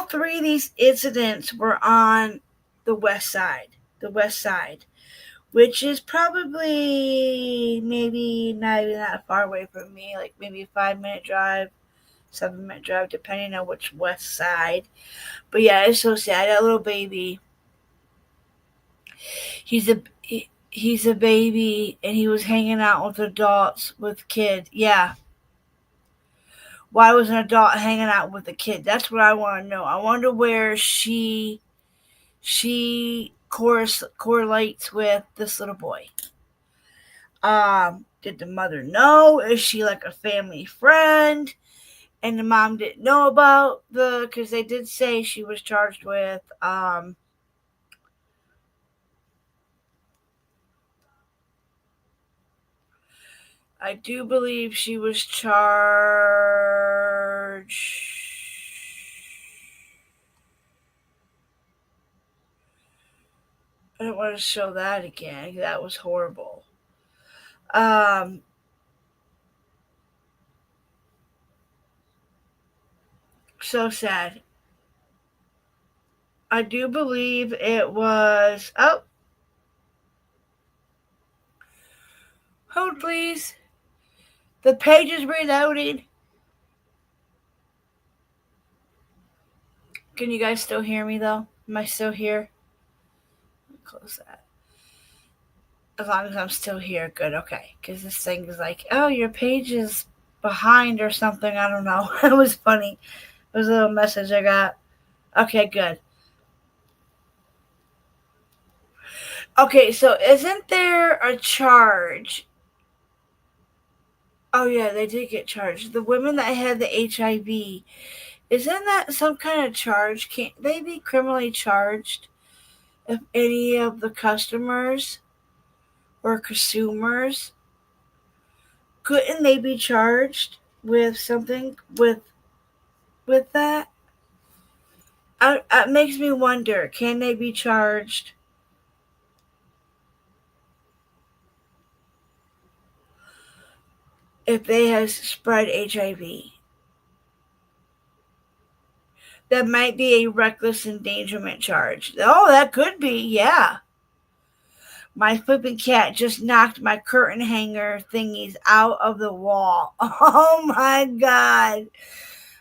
three of these incidents were on the west side, which is probably maybe not even that far away from me, like maybe a 5-minute drive, 7-minute drive, depending on which west side. But yeah, it's so sad. That little baby, he's he's a baby and he was hanging out with adults, with kids. Yeah. Why was an adult hanging out with a kid? That's what I want to know. I wonder where she correlates with this little boy. Did the mother know? Is she like a family friend? And the mom didn't know about because they did say she was charged with I do believe she was charged. I don't want to show that again. That was horrible. So sad. I do believe it was. Oh. Hold, please. The page is reloading. Can you guys still hear me, though? Am I still here? Close that. As long as I'm still here, good, okay. Because this thing is like, oh, your page is behind or something. I don't know. It was funny. It was a little message I got. Okay, good. Okay, so isn't there a charge? Oh, yeah, they did get charged. The women that had the HIV, isn't that some kind of charge? Can't they be criminally charged if any of the customers or consumers, couldn't they be charged with something with that? It makes me wonder, can they be charged if they have spread HIV? That might be a reckless endangerment charge. Oh, that could be, yeah. My flipping cat just knocked my curtain hanger thingies out of the wall. Oh my God.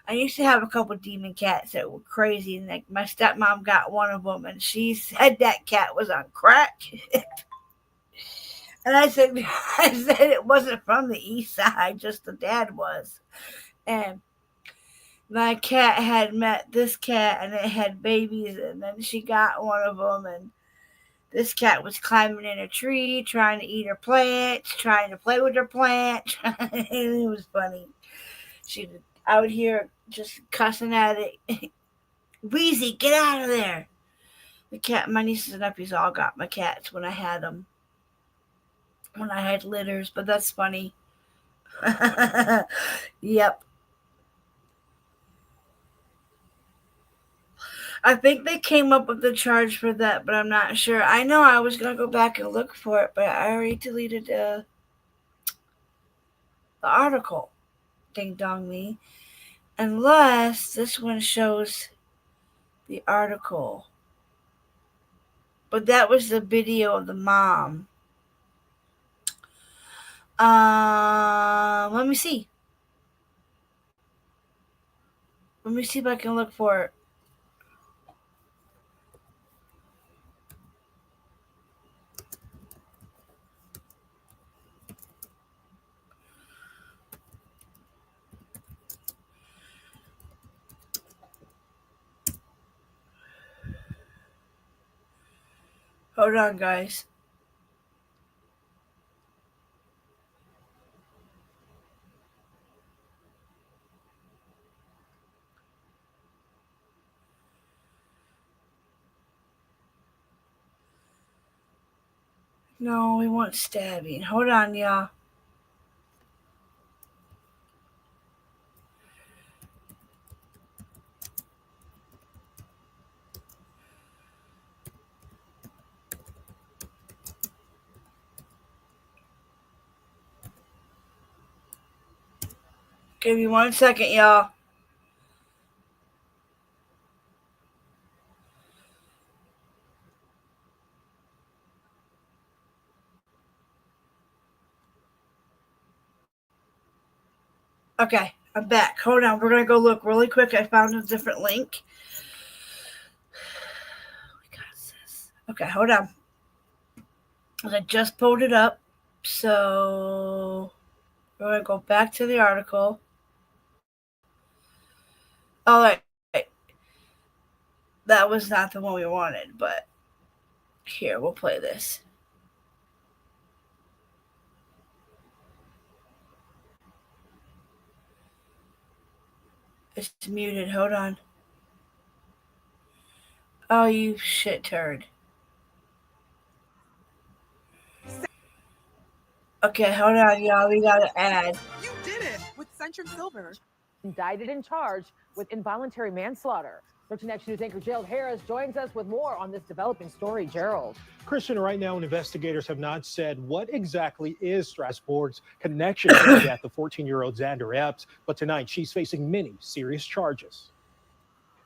I used to have a couple demon cats that were crazy, and like my stepmom got one of them, and she said that cat was on crack. And I said it wasn't from the east side, just the dad was. And my cat had met this cat, and it had babies, and then she got one of them, and this cat was climbing in a tree, trying to eat her plants, trying to play with her plant. It was funny. I would hear just cussing at it. Wheezy, get out of there. The cat, my nieces and nephews all got my cats when I had them. When I had litters, but that's funny. Yep. I think they came up with the charge for that, but I'm not sure. I know I was going to go back and look for it, but I already deleted the article. Ding dong me. Unless this one shows the article. But that was the video of the mom. Let me see. Let me see if I can look for it. Hold on, guys. No, we want stabbing. Hold on, y'all. Give me 1 second, y'all. Okay, I'm back. Hold on. We're going to go look really quick. I found a different link. Okay, hold on. I just pulled it up. So we're going to go back to the article. All right. That was not the one we wanted, but here, we'll play this. It's muted. Hold on. Oh, you shit turd. Okay, hold on, y'all. We got to add. You did it with Centrum Silver. Indicted and charged with involuntary manslaughter. 13 Action News anchor Gerald Harris joins us with more on this developing story. Gerald. Christian, right now, investigators have not said what exactly is Strasbourg's connection to the death of 14-year-old Xander Epps, but tonight she's facing many serious charges.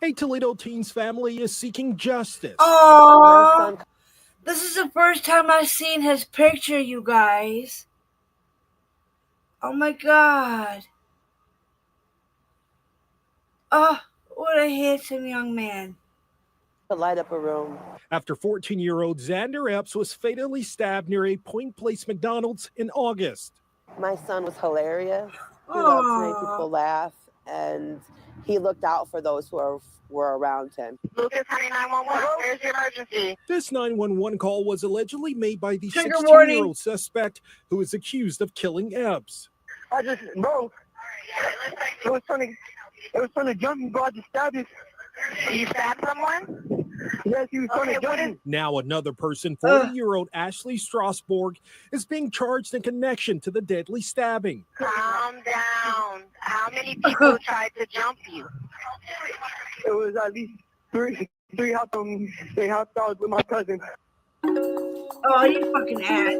A Toledo teen's family is seeking justice. Oh, this is the first time I've seen his picture, you guys. Oh my God. Oh, what a handsome young man. To light up a room. After 14-year-old Xander Epps was fatally stabbed near a Point Place McDonald's in August. My son was hilarious. He loved to make people laugh, and he looked out for those who were around him. Lucas, honey, 911. Where's your emergency? This 911 call was allegedly made by the Trigger 16-year-old suspect who is accused of killing Epps. I just, bro, it was trying to jump me, bro. I just stabbed it. You stabbed someone? Yes, he was trying to jump me. Now another person, 40-year-old Ashley Strasbourg, is being charged in connection to the deadly stabbing. Calm down. How many people tried to jump you? It was at least three hopped on me. They hopped out with my cousin. Oh, you fucking ass.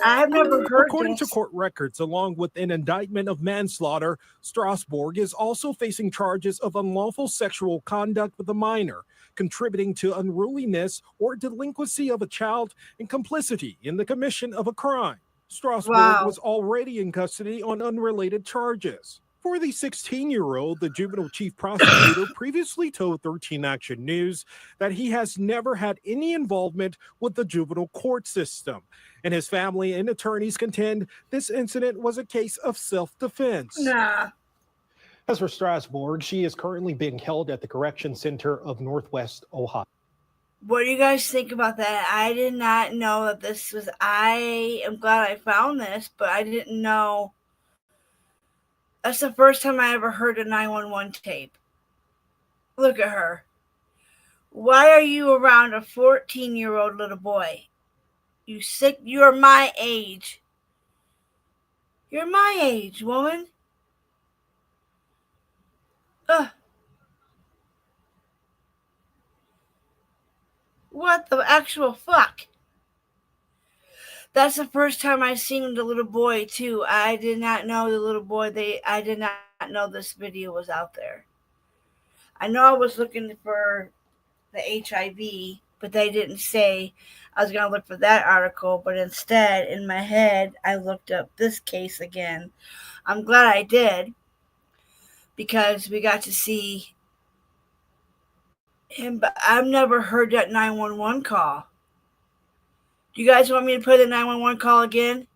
I've never heard According to court records, along with an indictment of manslaughter, Strasbourg is also facing charges of unlawful sexual conduct with a minor, contributing to unruliness or delinquency of a child, and complicity in the commission of a crime. Strasbourg was already in custody on unrelated charges. For the 16-year-old, the juvenile chief prosecutor previously told 13 Action News that he has never had any involvement with the juvenile court system, and his family and attorneys contend this incident was a case of self-defense. Nah. As for Strasbourg, she is currently being held at the Correction Center of Northwest Ohio. What do you guys think about that? I did not know that this was, I am glad I found this, but I didn't know. That's the first time I ever heard a 911 tape. Look at her. Why are you around a 14-year-old little boy? You sick, you're my age. You're my age, woman. Ugh. What the actual fuck? That's the first time I've seen the little boy, too. I did not know the little boy. I did not know this video was out there. I know I was looking for the HIV, but they didn't say I was going to look for that article. But instead, in my head, I looked up this case again. I'm glad I did, because we got to see him. But I've never heard that 911 call. Do you guys want me to play the 911 call again?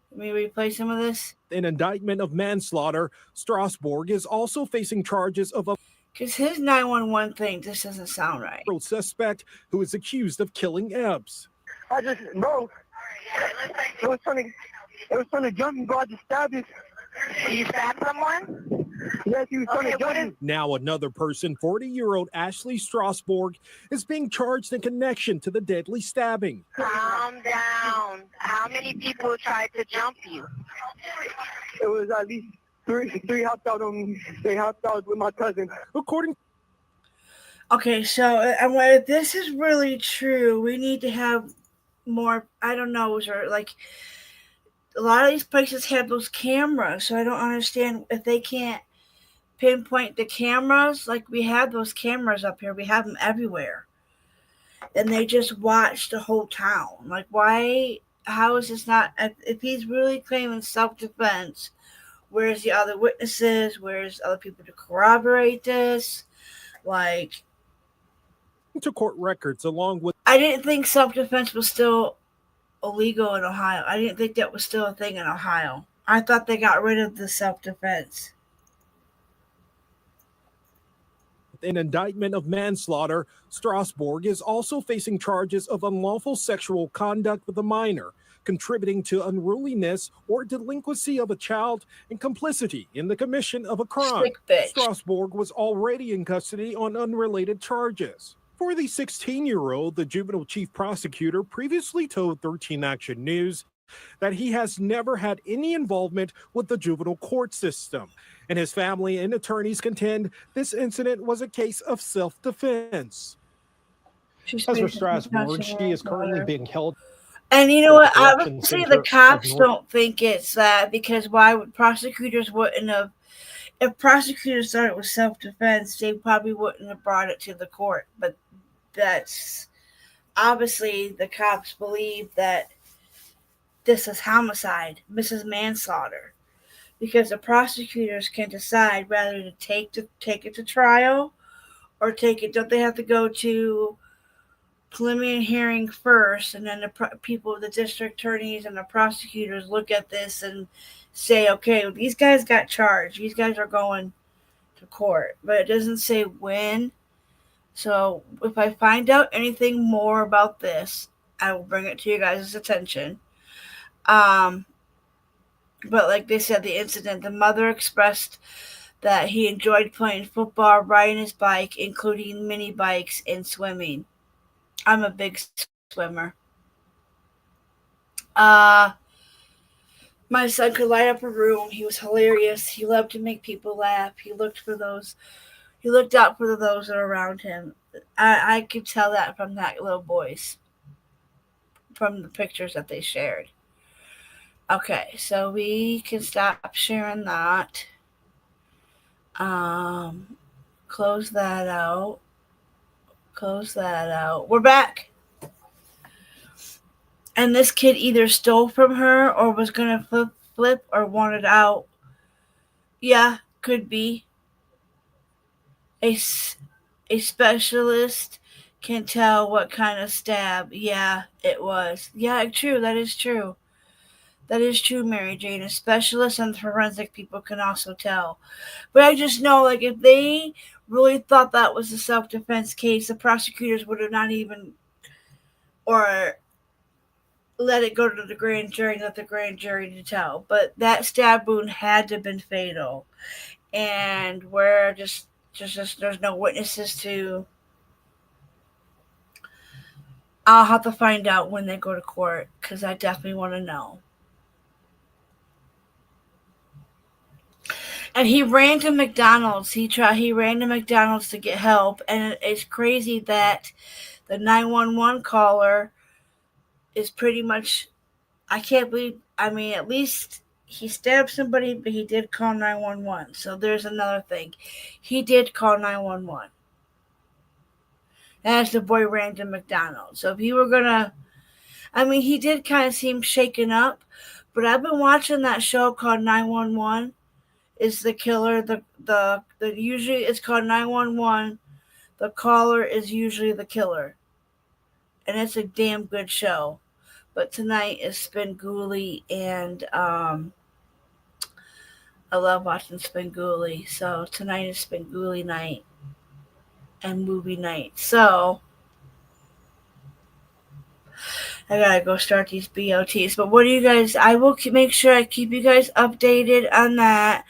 Let me replay some of this. An indictment of manslaughter, Strasbourg is also facing charges of a because his 911 thing just doesn't sound right. Suspect who is accused of killing Epps. I just, bro, it was trying to jump me, bro. I just stabbed it. You stabbed someone? Yes, he was trying to jump me. Now another person, 40-year-old Ashley Strasbourg, is being charged in connection to the deadly stabbing. Calm down. How many people tried to jump you? It was at least three hopped out on me. They hopped out with my cousin. Okay, so if this is really true, we need to have more, I don't know, or like, a lot of these places have those cameras, so I don't understand if they can't pinpoint the cameras. Like, we have those cameras up here. We have them everywhere. And they just watch the whole town. Like, why, how is this not, if he's really claiming self-defense, where's the other witnesses? Where's other people to corroborate this? Like, to court records along with... I didn't think self-defense was still illegal in Ohio. I didn't think that was still a thing in Ohio. I thought they got rid of the self-defense. An indictment of manslaughter, Strasbourg is also facing charges of unlawful sexual conduct with a minor, contributing to unruliness or delinquency of a child, and complicity in the commission of a crime. Strasbourg was already in custody on unrelated charges. For the 16-year-old, the juvenile chief prosecutor previously told 13 Action News that he has never had any involvement with the juvenile court system, and his family and attorneys contend this incident was a case of self-defense. As for Strasbourg, she is currently being held. And you know what? Obviously, the cops don't think it's that, because why would prosecutors wouldn't have? If prosecutors thought it was self-defense, they probably wouldn't have brought it to the court. But that's obviously the cops believe that this is homicide, this is manslaughter, because the prosecutors can decide whether to take it to trial or take it. Don't they have to go to preliminary hearing first, and then the district attorneys and the prosecutors look at this and say, okay, these guys got charged, these guys are going to court, but it doesn't say when. So if I find out anything more about this, I will bring it to you guys' attention. But like they said, the incident, the mother expressed that he enjoyed playing football, riding his bike, including mini bikes, and swimming. I'm a big swimmer. My son could light up a room. He was hilarious. He loved to make people laugh. He looked out for those that are around him. I could tell that from that little voice, from the pictures that they shared. Okay, so we can stop sharing that. Close that out. We're back. And this kid either stole from her or was going to flip or wanted out. Yeah, could be. A specialist can tell what kind of stab. Yeah, it was. Yeah, true. That is true. That is true, Mary Jane. A specialist and forensic people can also tell. But I just know, like, if they really thought that was a self-defense case, the prosecutors would have not even, or let it go to the grand jury, let the grand jury to tell. But that stab wound had to have been fatal. And we're just there's no witnesses to. I'll have to find out when they go to court, because I definitely want to know. And he ran to McDonald's. He ran to McDonald's to get help. And it's crazy that the 911 caller is pretty much, I can't believe, I mean, at least he stabbed somebody, but he did call 911. So there's another thing. He did call 911. As the boy ran to McDonald's. So if you were going to, I mean, he did kind of seem shaken up. But I've been watching that show called 911. Is the killer, the usually it's called 911. The caller is usually the killer. And it's a damn good show. But tonight is Spenguli, and I love watching Spenguli. So tonight is Spenguli night and movie night. So I gotta go start these BOTs. But what do you guys? I will make sure I keep you guys updated on that.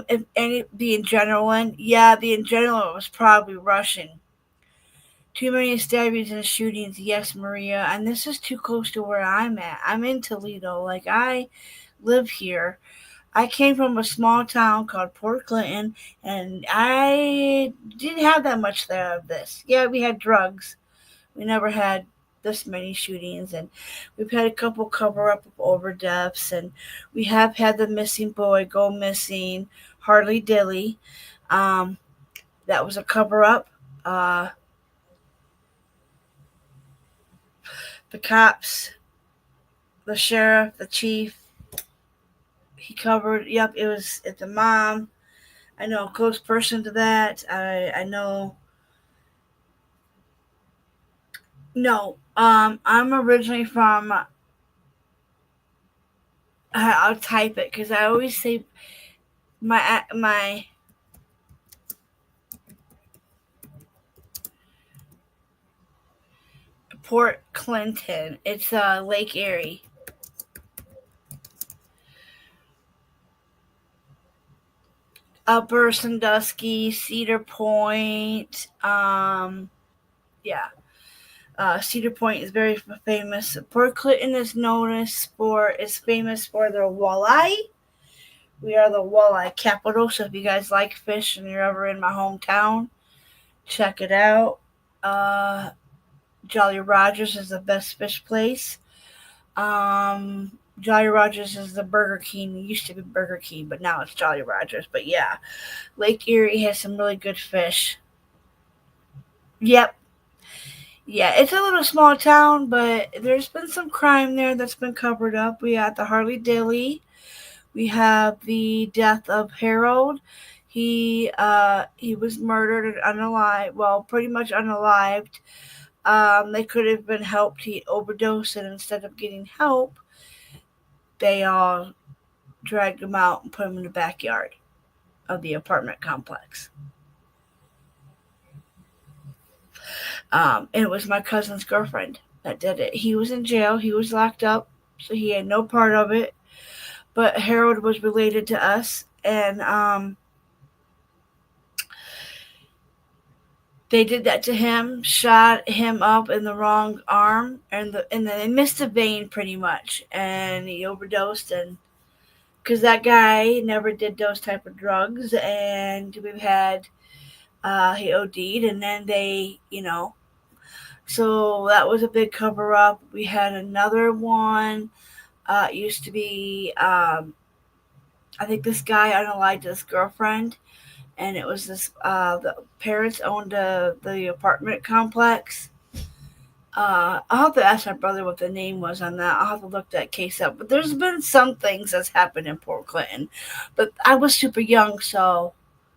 If any the adrenaline, the adrenaline was probably rushing. Too many stabbings and shootings, yes, Maria. And this is too close to where I'm at. I'm in Toledo. Like, I live here. I came from a small town called Port Clinton, and I didn't have that much there of this. Yeah, we had drugs. We never had this many shootings, and we've had a couple cover-up of over deaths, and we have had the missing boy go missing, Harley Dilly. That was a cover-up. The cops, the sheriff, the chief, he covered. Yep, it's the mom. I know a close person to that. I know No, I'm originally from. I'll type it because I always say my Port Clinton. It's Lake Erie. Upper Sandusky, Cedar Point. Yeah. Cedar Point is very famous. Port Clinton is famous for their walleye. We are the walleye capital, so if you guys like fish and you're ever in my hometown, check it out. Jolly Rogers is the best fish place. Jolly Rogers is the Burger King. It used to be Burger King, but now it's Jolly Rogers. But yeah, Lake Erie has some really good fish. Yep. Yeah, it's a little small town, but there's been some crime there that's been covered up. We had the Harley Dilly. We have the death of Harold. He was murdered and unalived. Well, pretty much unalived. They could have been helped. He overdosed, and instead of getting help, they all dragged him out and put him in the backyard of the apartment complex. It was my cousin's girlfriend that did it. He was in jail. He was locked up, so he had no part of it. But Harold was related to us, and they did that to him, shot him up in the wrong arm, and they missed a vein pretty much, and he overdosed, and because that guy never did those type of drugs, and we've had he OD'd, and then they, so that was a big cover up. We had another one. It used to be, I think this guy unalived his girlfriend, and it was this. The parents owned the apartment complex. I'll have to ask my brother what the name was on that. I'll have to look that case up. But there's been some things that's happened in Port Clinton, but I was super young, so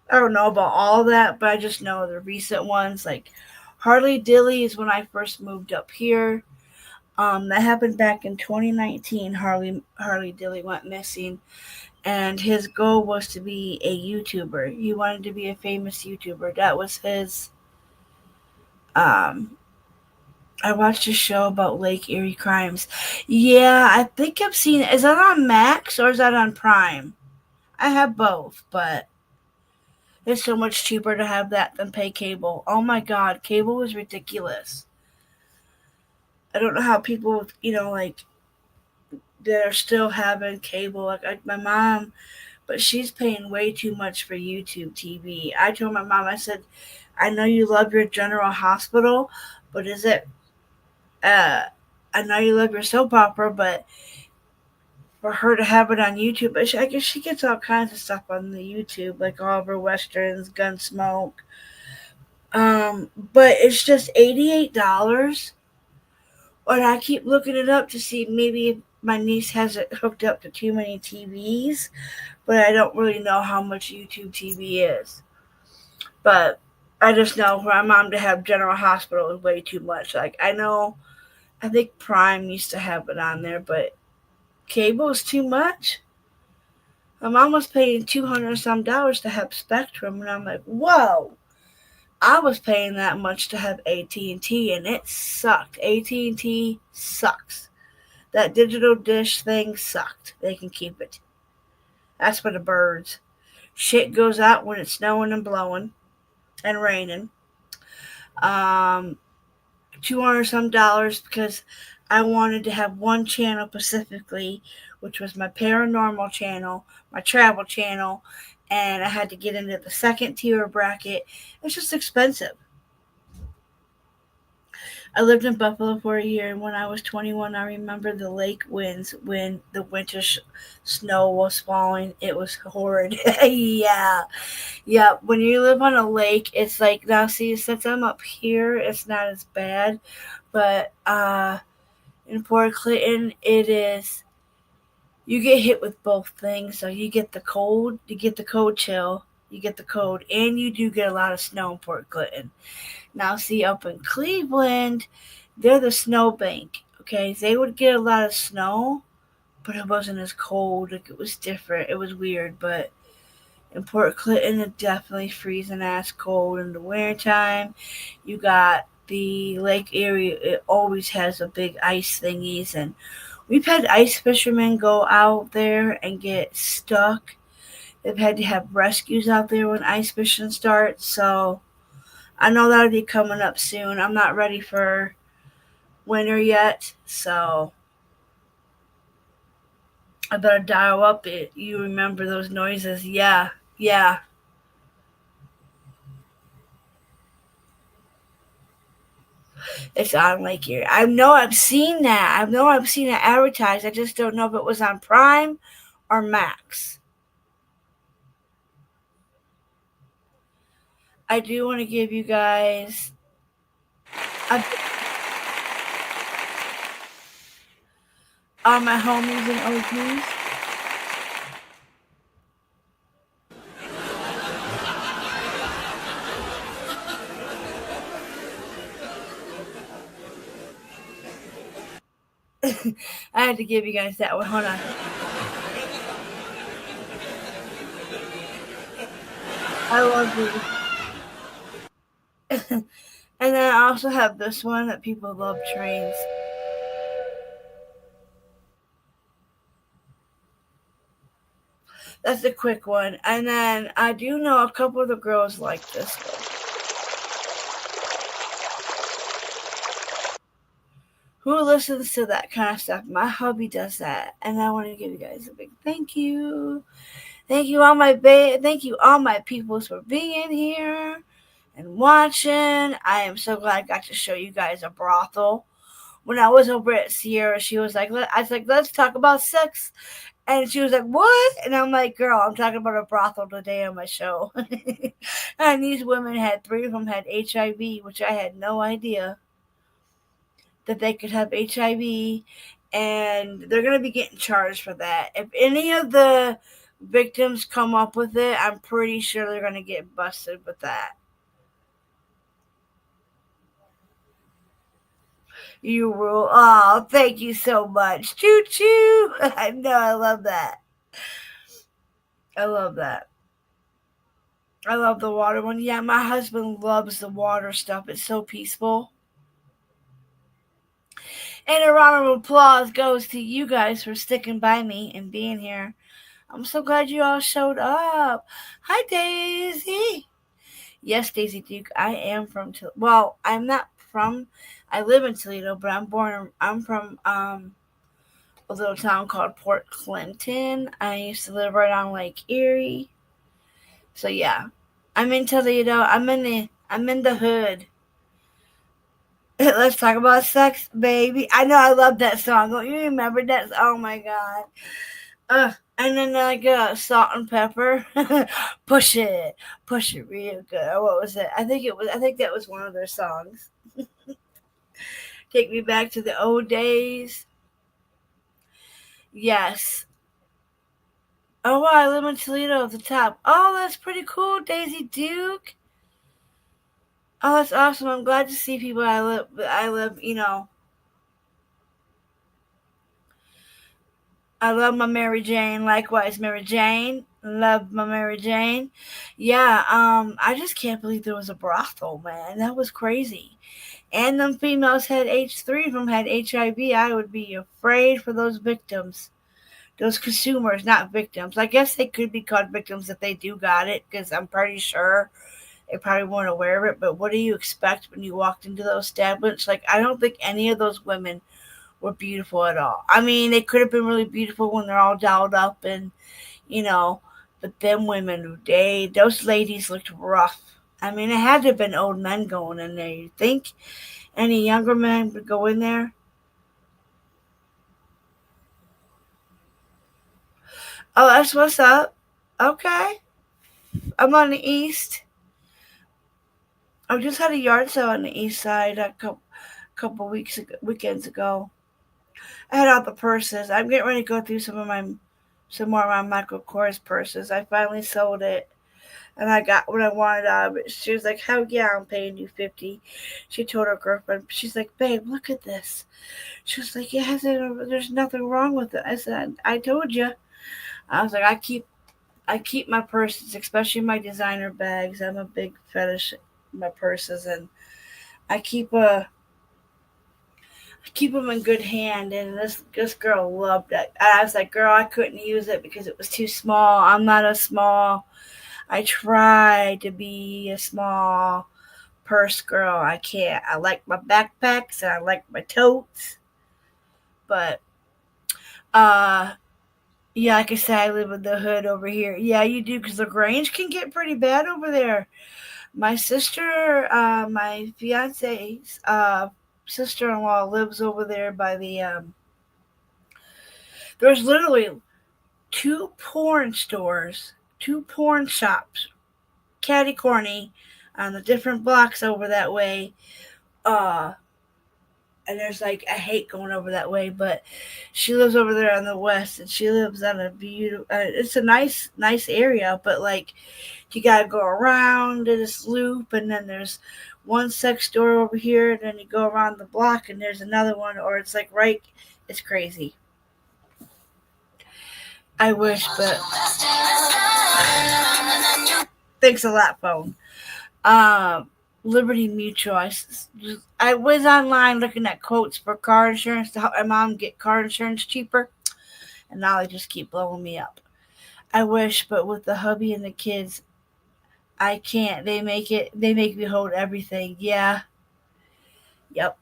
I don't know about all that. But I just know the recent ones, like Harley Dilly is when I first moved up here. That happened back in 2019. Harley Dilly went missing, and his goal was to be a YouTuber. He wanted to be a famous YouTuber. That was his. I watched a show about Lake Erie crimes. Yeah, I think I've seen it. Is that on Max or is that on Prime? I have both, but it's so much cheaper to have that than pay cable. Oh my god, cable was ridiculous. I don't know how people, they're still having cable. Like my mom, but she's paying way too much for YouTube TV. I told my mom, I said, I know you love your general hospital, but is it I know you love your soap opera, but for her to have it on YouTube, but I guess she gets all kinds of stuff on the YouTube, like all of her westerns, Gunsmoke. But it's just $88, and I keep looking it up to see maybe my niece has it hooked up to too many TVs, but I don't really know how much YouTube TV is. But I just know for my mom to have General Hospital is way too much. Like I think Prime used to have it on there, but cable is too much. My mom was paying $200 some to have Spectrum, and I'm like, whoa! I was paying that much to have AT&T, and it sucked. AT&T sucks. That digital dish thing sucked. They can keep it. That's for the birds. Shit goes out when it's snowing and blowing and raining. $200 some because I wanted to have one channel specifically, which was my paranormal channel, my travel channel, and I had to get into the second tier bracket. It's just expensive. I lived in Buffalo for a year, and when I was 21, I remember the lake winds when the winter snow was falling. It was horrid. Yeah. When you live on a lake, it's like, now see, since I'm up here, it's not as bad, but in Port Clinton, it is. You get hit with both things. So you get the cold, chill, you get the cold, and you do get a lot of snow in Port Clinton. Now, see, up in Cleveland, They're the snowbank. Okay, they would get a lot of snow, but it wasn't as cold. Like, it was different. It was weird, but in Port Clinton, it's definitely freezing ass cold in the wintertime. You got the lake area. It always has a big ice thingies, and we've had ice fishermen go out there and get stuck. They've had to have rescues out there when ice fishing starts. So I know that'll be coming up soon. I'm not ready for winter yet, so I better dial up it. You remember those noises? Yeah. It's on Lake Erie. I know I've seen that. I know I've seen it advertised. I just don't know if it was on Prime or Max. I do want to give you guys all my homies and OGs. I had to give you guys that one. Hold on. I love you. And then I also have this one that people love, trains. That's a quick one. And then I do know a couple of the girls like this one. Who listens to that kind of stuff? My hubby does that, and I want to give you guys a big thank you. Thank you all my peoples for being here and watching. I am so glad I got to show you guys a brothel. When I was over at Sierra, she was like, I was like, let's talk about sex. And she was like, what? And I'm like, girl, I'm talking about a brothel today on my show. And these women three of them had HIV, which I had no idea that they could have HIV, and they're going to be getting charged for that. If any of the victims come up with it, I'm pretty sure they're going to get busted with that. You rule. Oh, thank you so much. Choo choo. I know, I love that. I love that. I love the water one. Yeah, my husband loves the water stuff. It's so peaceful. And a round of applause goes to you guys for sticking by me and being here. I'm so glad you all showed up. Hi, Daisy. Yes, Daisy Duke. I am from Toledo. Well, I'm not from. I live in Toledo, but I'm from a little town called Port Clinton. I used to live right on Lake Erie. So yeah, I'm in Toledo. I'm in the hood. Let's talk about sex, baby. I know, I love that song. Don't you remember that? Oh my god. And then I got salt and pepper. push it real good. What was it? I think that was one of their songs. Take me back to the old days. Yes. Oh wow, I live in Toledo at the top. Oh, that's pretty cool, Daisy Duke. Oh, that's awesome. I'm glad to see people I live, I love my Mary Jane. Likewise, Mary Jane. Love my Mary Jane. Yeah, I just can't believe there was a brothel, man. That was crazy. And them females had three of them had HIV. I would be afraid for those victims. Those consumers, not victims. I guess they could be called victims if they do got it, because I'm pretty sure they probably weren't aware of it. But what do you expect when you walked into those establishments? Like, I don't think any of those women were beautiful at all. I mean, they could have been really beautiful when they're all dolled up and, but them women, those ladies looked rough. I mean, it had to have been old men going in there. You think any younger men would go in there? Oh, that's what's up. Okay. I'm on the east. I just had a yard sale on the east side a couple weekends ago. I had all the purses. I'm getting ready to go through some more of my Michael Kors purses. I finally sold it. and I got what I wanted out of it. She was like, "Hell yeah, I'm paying you $50." She told her girlfriend. She's like, "Babe, look at this." She was like, "There's nothing wrong with it." I said, "I told you." I was like, I keep my purses, especially my designer bags. I'm a big fetish my purses, and I keep them in good hand. And this girl loved it. I was like, "Girl, I couldn't use it because it was too small. I'm not a small. I try to be a small purse girl. I can't. I like my backpacks and I like my totes, but yeah, like I said, I live in the hood over here. Yeah, you do, because the Grange can get pretty bad over there. My sister, my fiance's sister-in-law lives over there by the. There's literally 2 porn stores, 2 porn shops, catty corny, on the different blocks over that way. And there's like, I hate going over that way, but she lives over there on the west, and she lives on a beautiful. It's a nice area, but like, you gotta go around to this loop, and then there's one sex store over here, and then you go around the block, and there's another one, or it's like right. It's crazy. I wish, but thanks a lot, phone. Liberty Mutual. I was online looking at quotes for car insurance to help my mom get car insurance cheaper, and now they just keep blowing me up. I wish, but with the hubby and the kids, I can't. They make me hold everything. Yeah. Yep.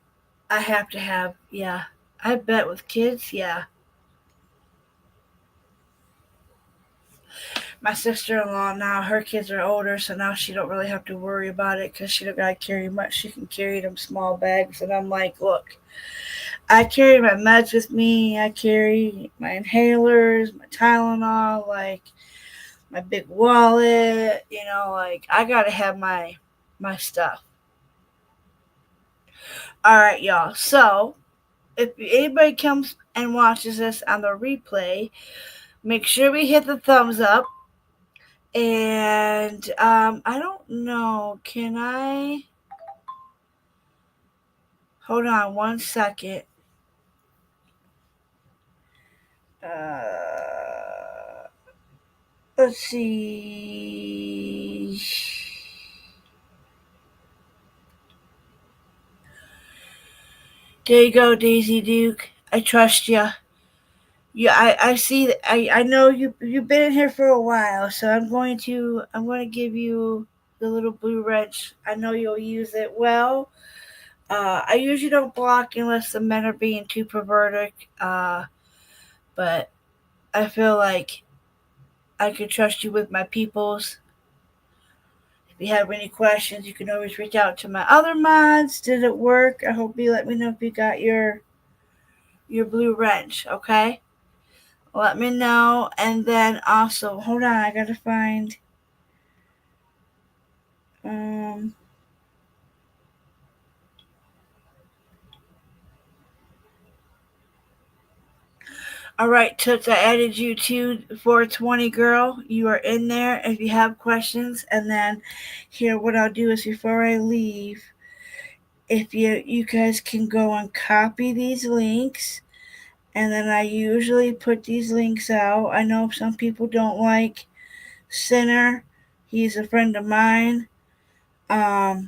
I have to have. Yeah. I bet with kids, yeah. My sister-in-law now, her kids are older, so now she don't really have to worry about it because she don't gotta carry much. She can carry them small bags, and I'm like, look, I carry my meds with me. I carry my inhalers, my Tylenol, like my big wallet. Like, I gotta have my stuff. All right, y'all. So if anybody comes and watches this on the replay, make sure we hit the thumbs up. And I don't know. Can I? Hold on 1 second. Let's see. There you go, Daisy Duke. I trust you. Yeah, I see. I know you've been in here for a while, so I'm going to give you the little blue wrench. I know you'll use it well. I usually don't block unless the men are being too perverted. But I feel like I could trust you with my peoples. If you have any questions, you can always reach out to my other mods. Did it work? I hope you let me know if you got your blue wrench, okay? Let me know. And then also, hold on, I gotta find all right, Toots, I added you to 420 girl. You are in there if you have questions. And then here, what I'll do is before I leave, if you guys can go and copy these links, and then I usually put these links out. I know some people don't like Sinner. He's a friend of mine. I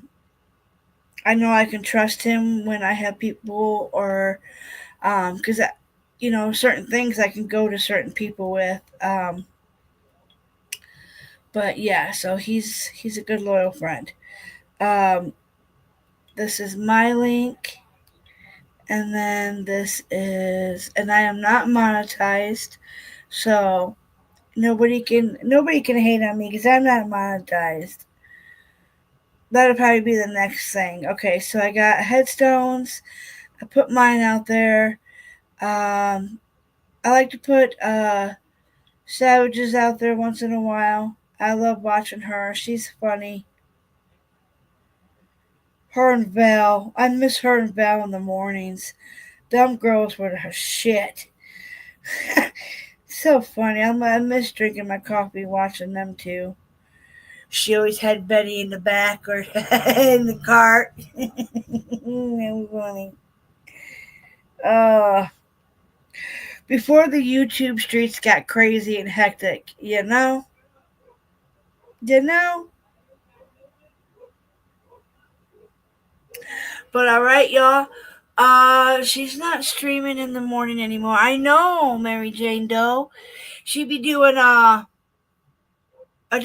know I can trust him when I have people, or because certain things I can go to certain people with. But yeah, so he's a good loyal friend. This is my link, and then this is, and I am not monetized, so nobody can hate on me because I'm not monetized. That'll probably be the next thing. Okay, so I got headstones. I put mine out there. I like to put Savage's out there once in a while. I love watching her. She's funny. Her and Val. I miss her and Val in the mornings. Dumb girls were her shit. So funny. I miss drinking my coffee watching them too. She always had Betty in the back or in the cart. That was funny. Before the YouTube streets got crazy and hectic, you know? But alright, y'all. She's not streaming in the morning anymore. I know, Mary Jane Doe. She be doing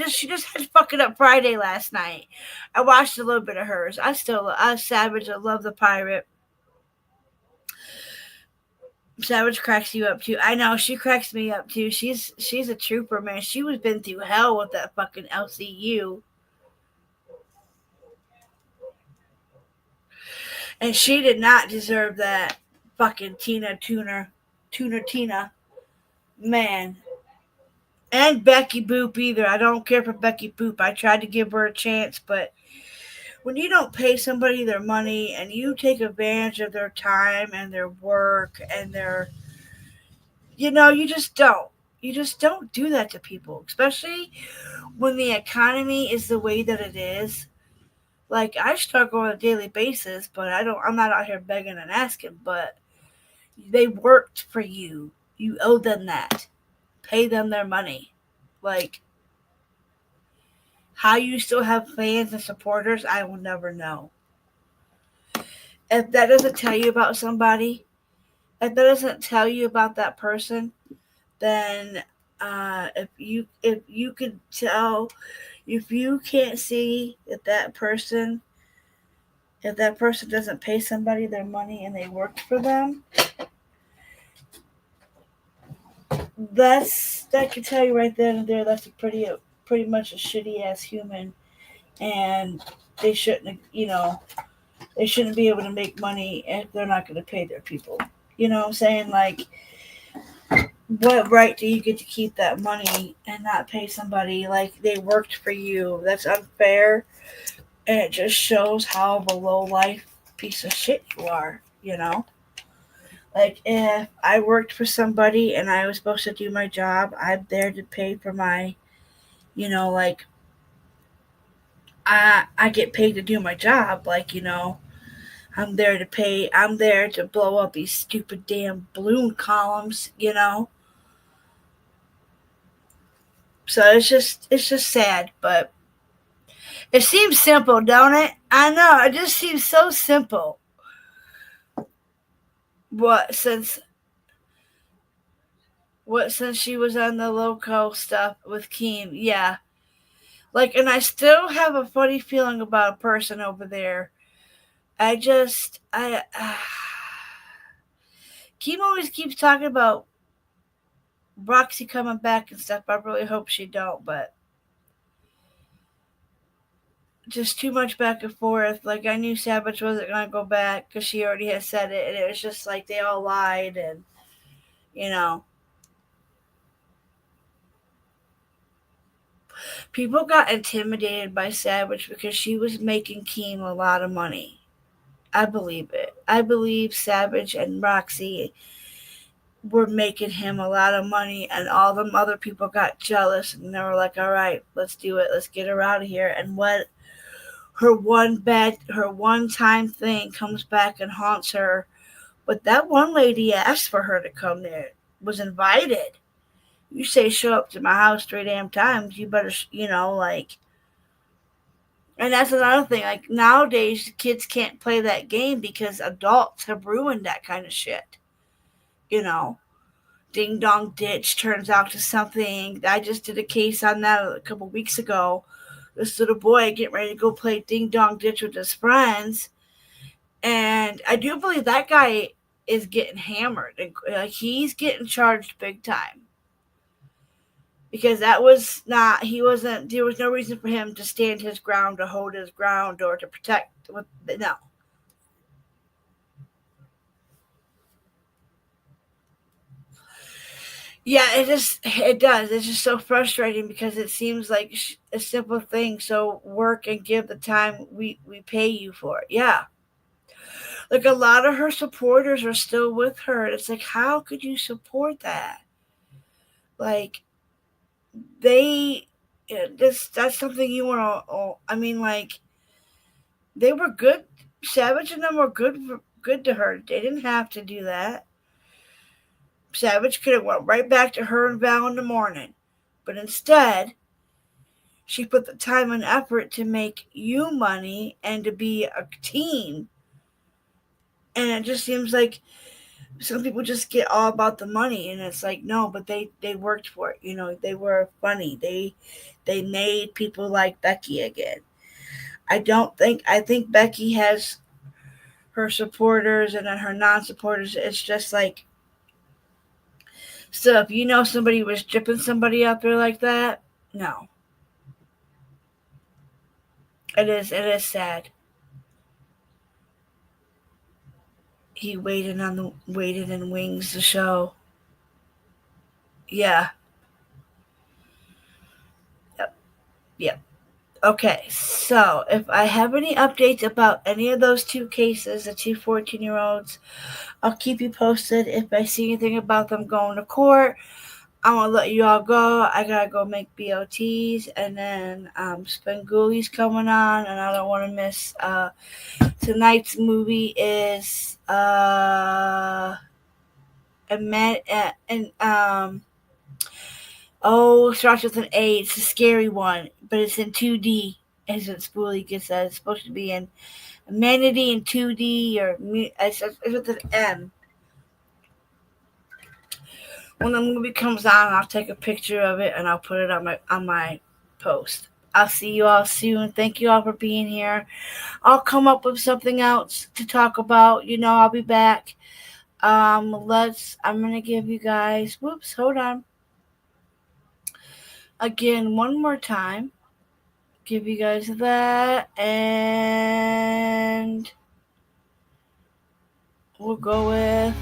she just had Fucking Up Friday last night. I watched a little bit of hers. I Savage. I love the pirate. Savage cracks you up too. I know, she cracks me up too. She's a trooper, man. She was been through hell with that fucking LCU. And she did not deserve that fucking Tina. Man. And Becky Boop either. I don't care for Becky Boop. I tried to give her a chance, but when you don't pay somebody their money and you take advantage of their time and their work and their, you just don't. You just don't do that to people, especially when the economy is the way that it is. Like, I struggle on a daily basis, but I'm not out here begging and asking, but they worked for you. You owe them that. Pay them their money. Like, how you still have fans and supporters, I will never know. If that doesn't tell you about somebody, if that doesn't tell you about that person, then if you could tell, if you can't see that person, if that person doesn't pay somebody their money and they worked for them, that can tell you right then and there that's a pretty much a shitty ass human, and they shouldn't they shouldn't be able to make money if they're not going to pay their people. You know what I'm saying? Like, what right do you get to keep that money and not pay somebody like they worked for you? That's unfair, and it just shows how of a low life piece of shit you are, Like, if I worked for somebody and I was supposed to do my job, I'm there to pay for my, like, I get paid to do my job. Like, I'm there to blow up these stupid damn balloon columns, So it's just sad, but it seems simple, don't it? I know, it just seems so simple. What since she was on the loco stuff with Keem, yeah. Like, and I still have a funny feeling about a person over there. Keem always keeps talking about Roxy coming back and stuff. I really hope she don't, but just too much back and forth. Like, I knew Savage wasn't going to go back because she already had said it, and it was just like they all lied, and, people got intimidated by Savage because she was making Keem a lot of money. I believe it. I believe Savage and Roxy were making him a lot of money, and all them other people got jealous, and they were like, all right, let's do it. Let's get her out of here. And what her one time thing comes back and haunts her. But that one lady asked for her to come there, was invited. You say show up to my house 3 damn times, you better, like. And that's another thing. Like, nowadays, kids can't play that game because adults have ruined that kind of shit. Ding Dong Ditch turns out to something. I just did a case on that a couple weeks ago. This little boy getting ready to go play Ding Dong Ditch with his friends. And I do believe that guy is getting hammered. Like, he's getting charged big time. Because there was no reason for him to stand his ground, to hold his ground, or to protect. No. Yeah, it does. It's just so frustrating because it seems like a simple thing. So work and give the time we pay you for it. Yeah. Like, a lot of her supporters are still with her. It's like, how could you support that? Like, they Yeah, that's something you want to. I mean, like, they were good. Savage and them were good to her. They didn't have to do that. Savage could have went right back to her and Val in the morning, but instead, she put the time and effort to make you money and to be a team. And it just seems like some people just get all about the money, and it's like, no, but they worked for it. You know, they were funny. They made people like Becky again. I think Becky has her supporters and then her non-supporters. It's just like, so if you know somebody was stripping somebody out there like that, no. It is sad. He waited and wings the show. Yeah. Yep. Okay, so if I have any updates about any of those two cases, the two 14-year-olds, I'll keep you posted. If I see anything about them going to court, I'm going to let you all go. I got to go make BOTs, and then Spanguli's coming on, and I don't want to miss. Tonight's movie is starts with an A. It's a scary one, but it's in 2D. As it Spoolie gets that, it's supposed to be in Humanity in 2D, or it's with an M. When the movie comes on, I'll take a picture of it and I'll put it on my post. I'll see you all soon. Thank you all for being here. I'll come up with something else to talk about. You know, I'll be back. I'm gonna give you guys. Whoops, hold on. Again, one more time. Give you guys that, and we'll go with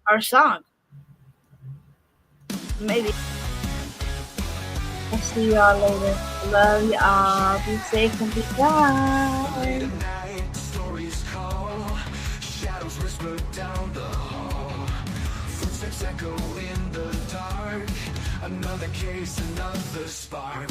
our song. Maybe. I'll see y'all later. Love y'all. Be safe and be kind. Stories call, shadows whisper down the hall, footsteps echo in the dark, another case, another spark.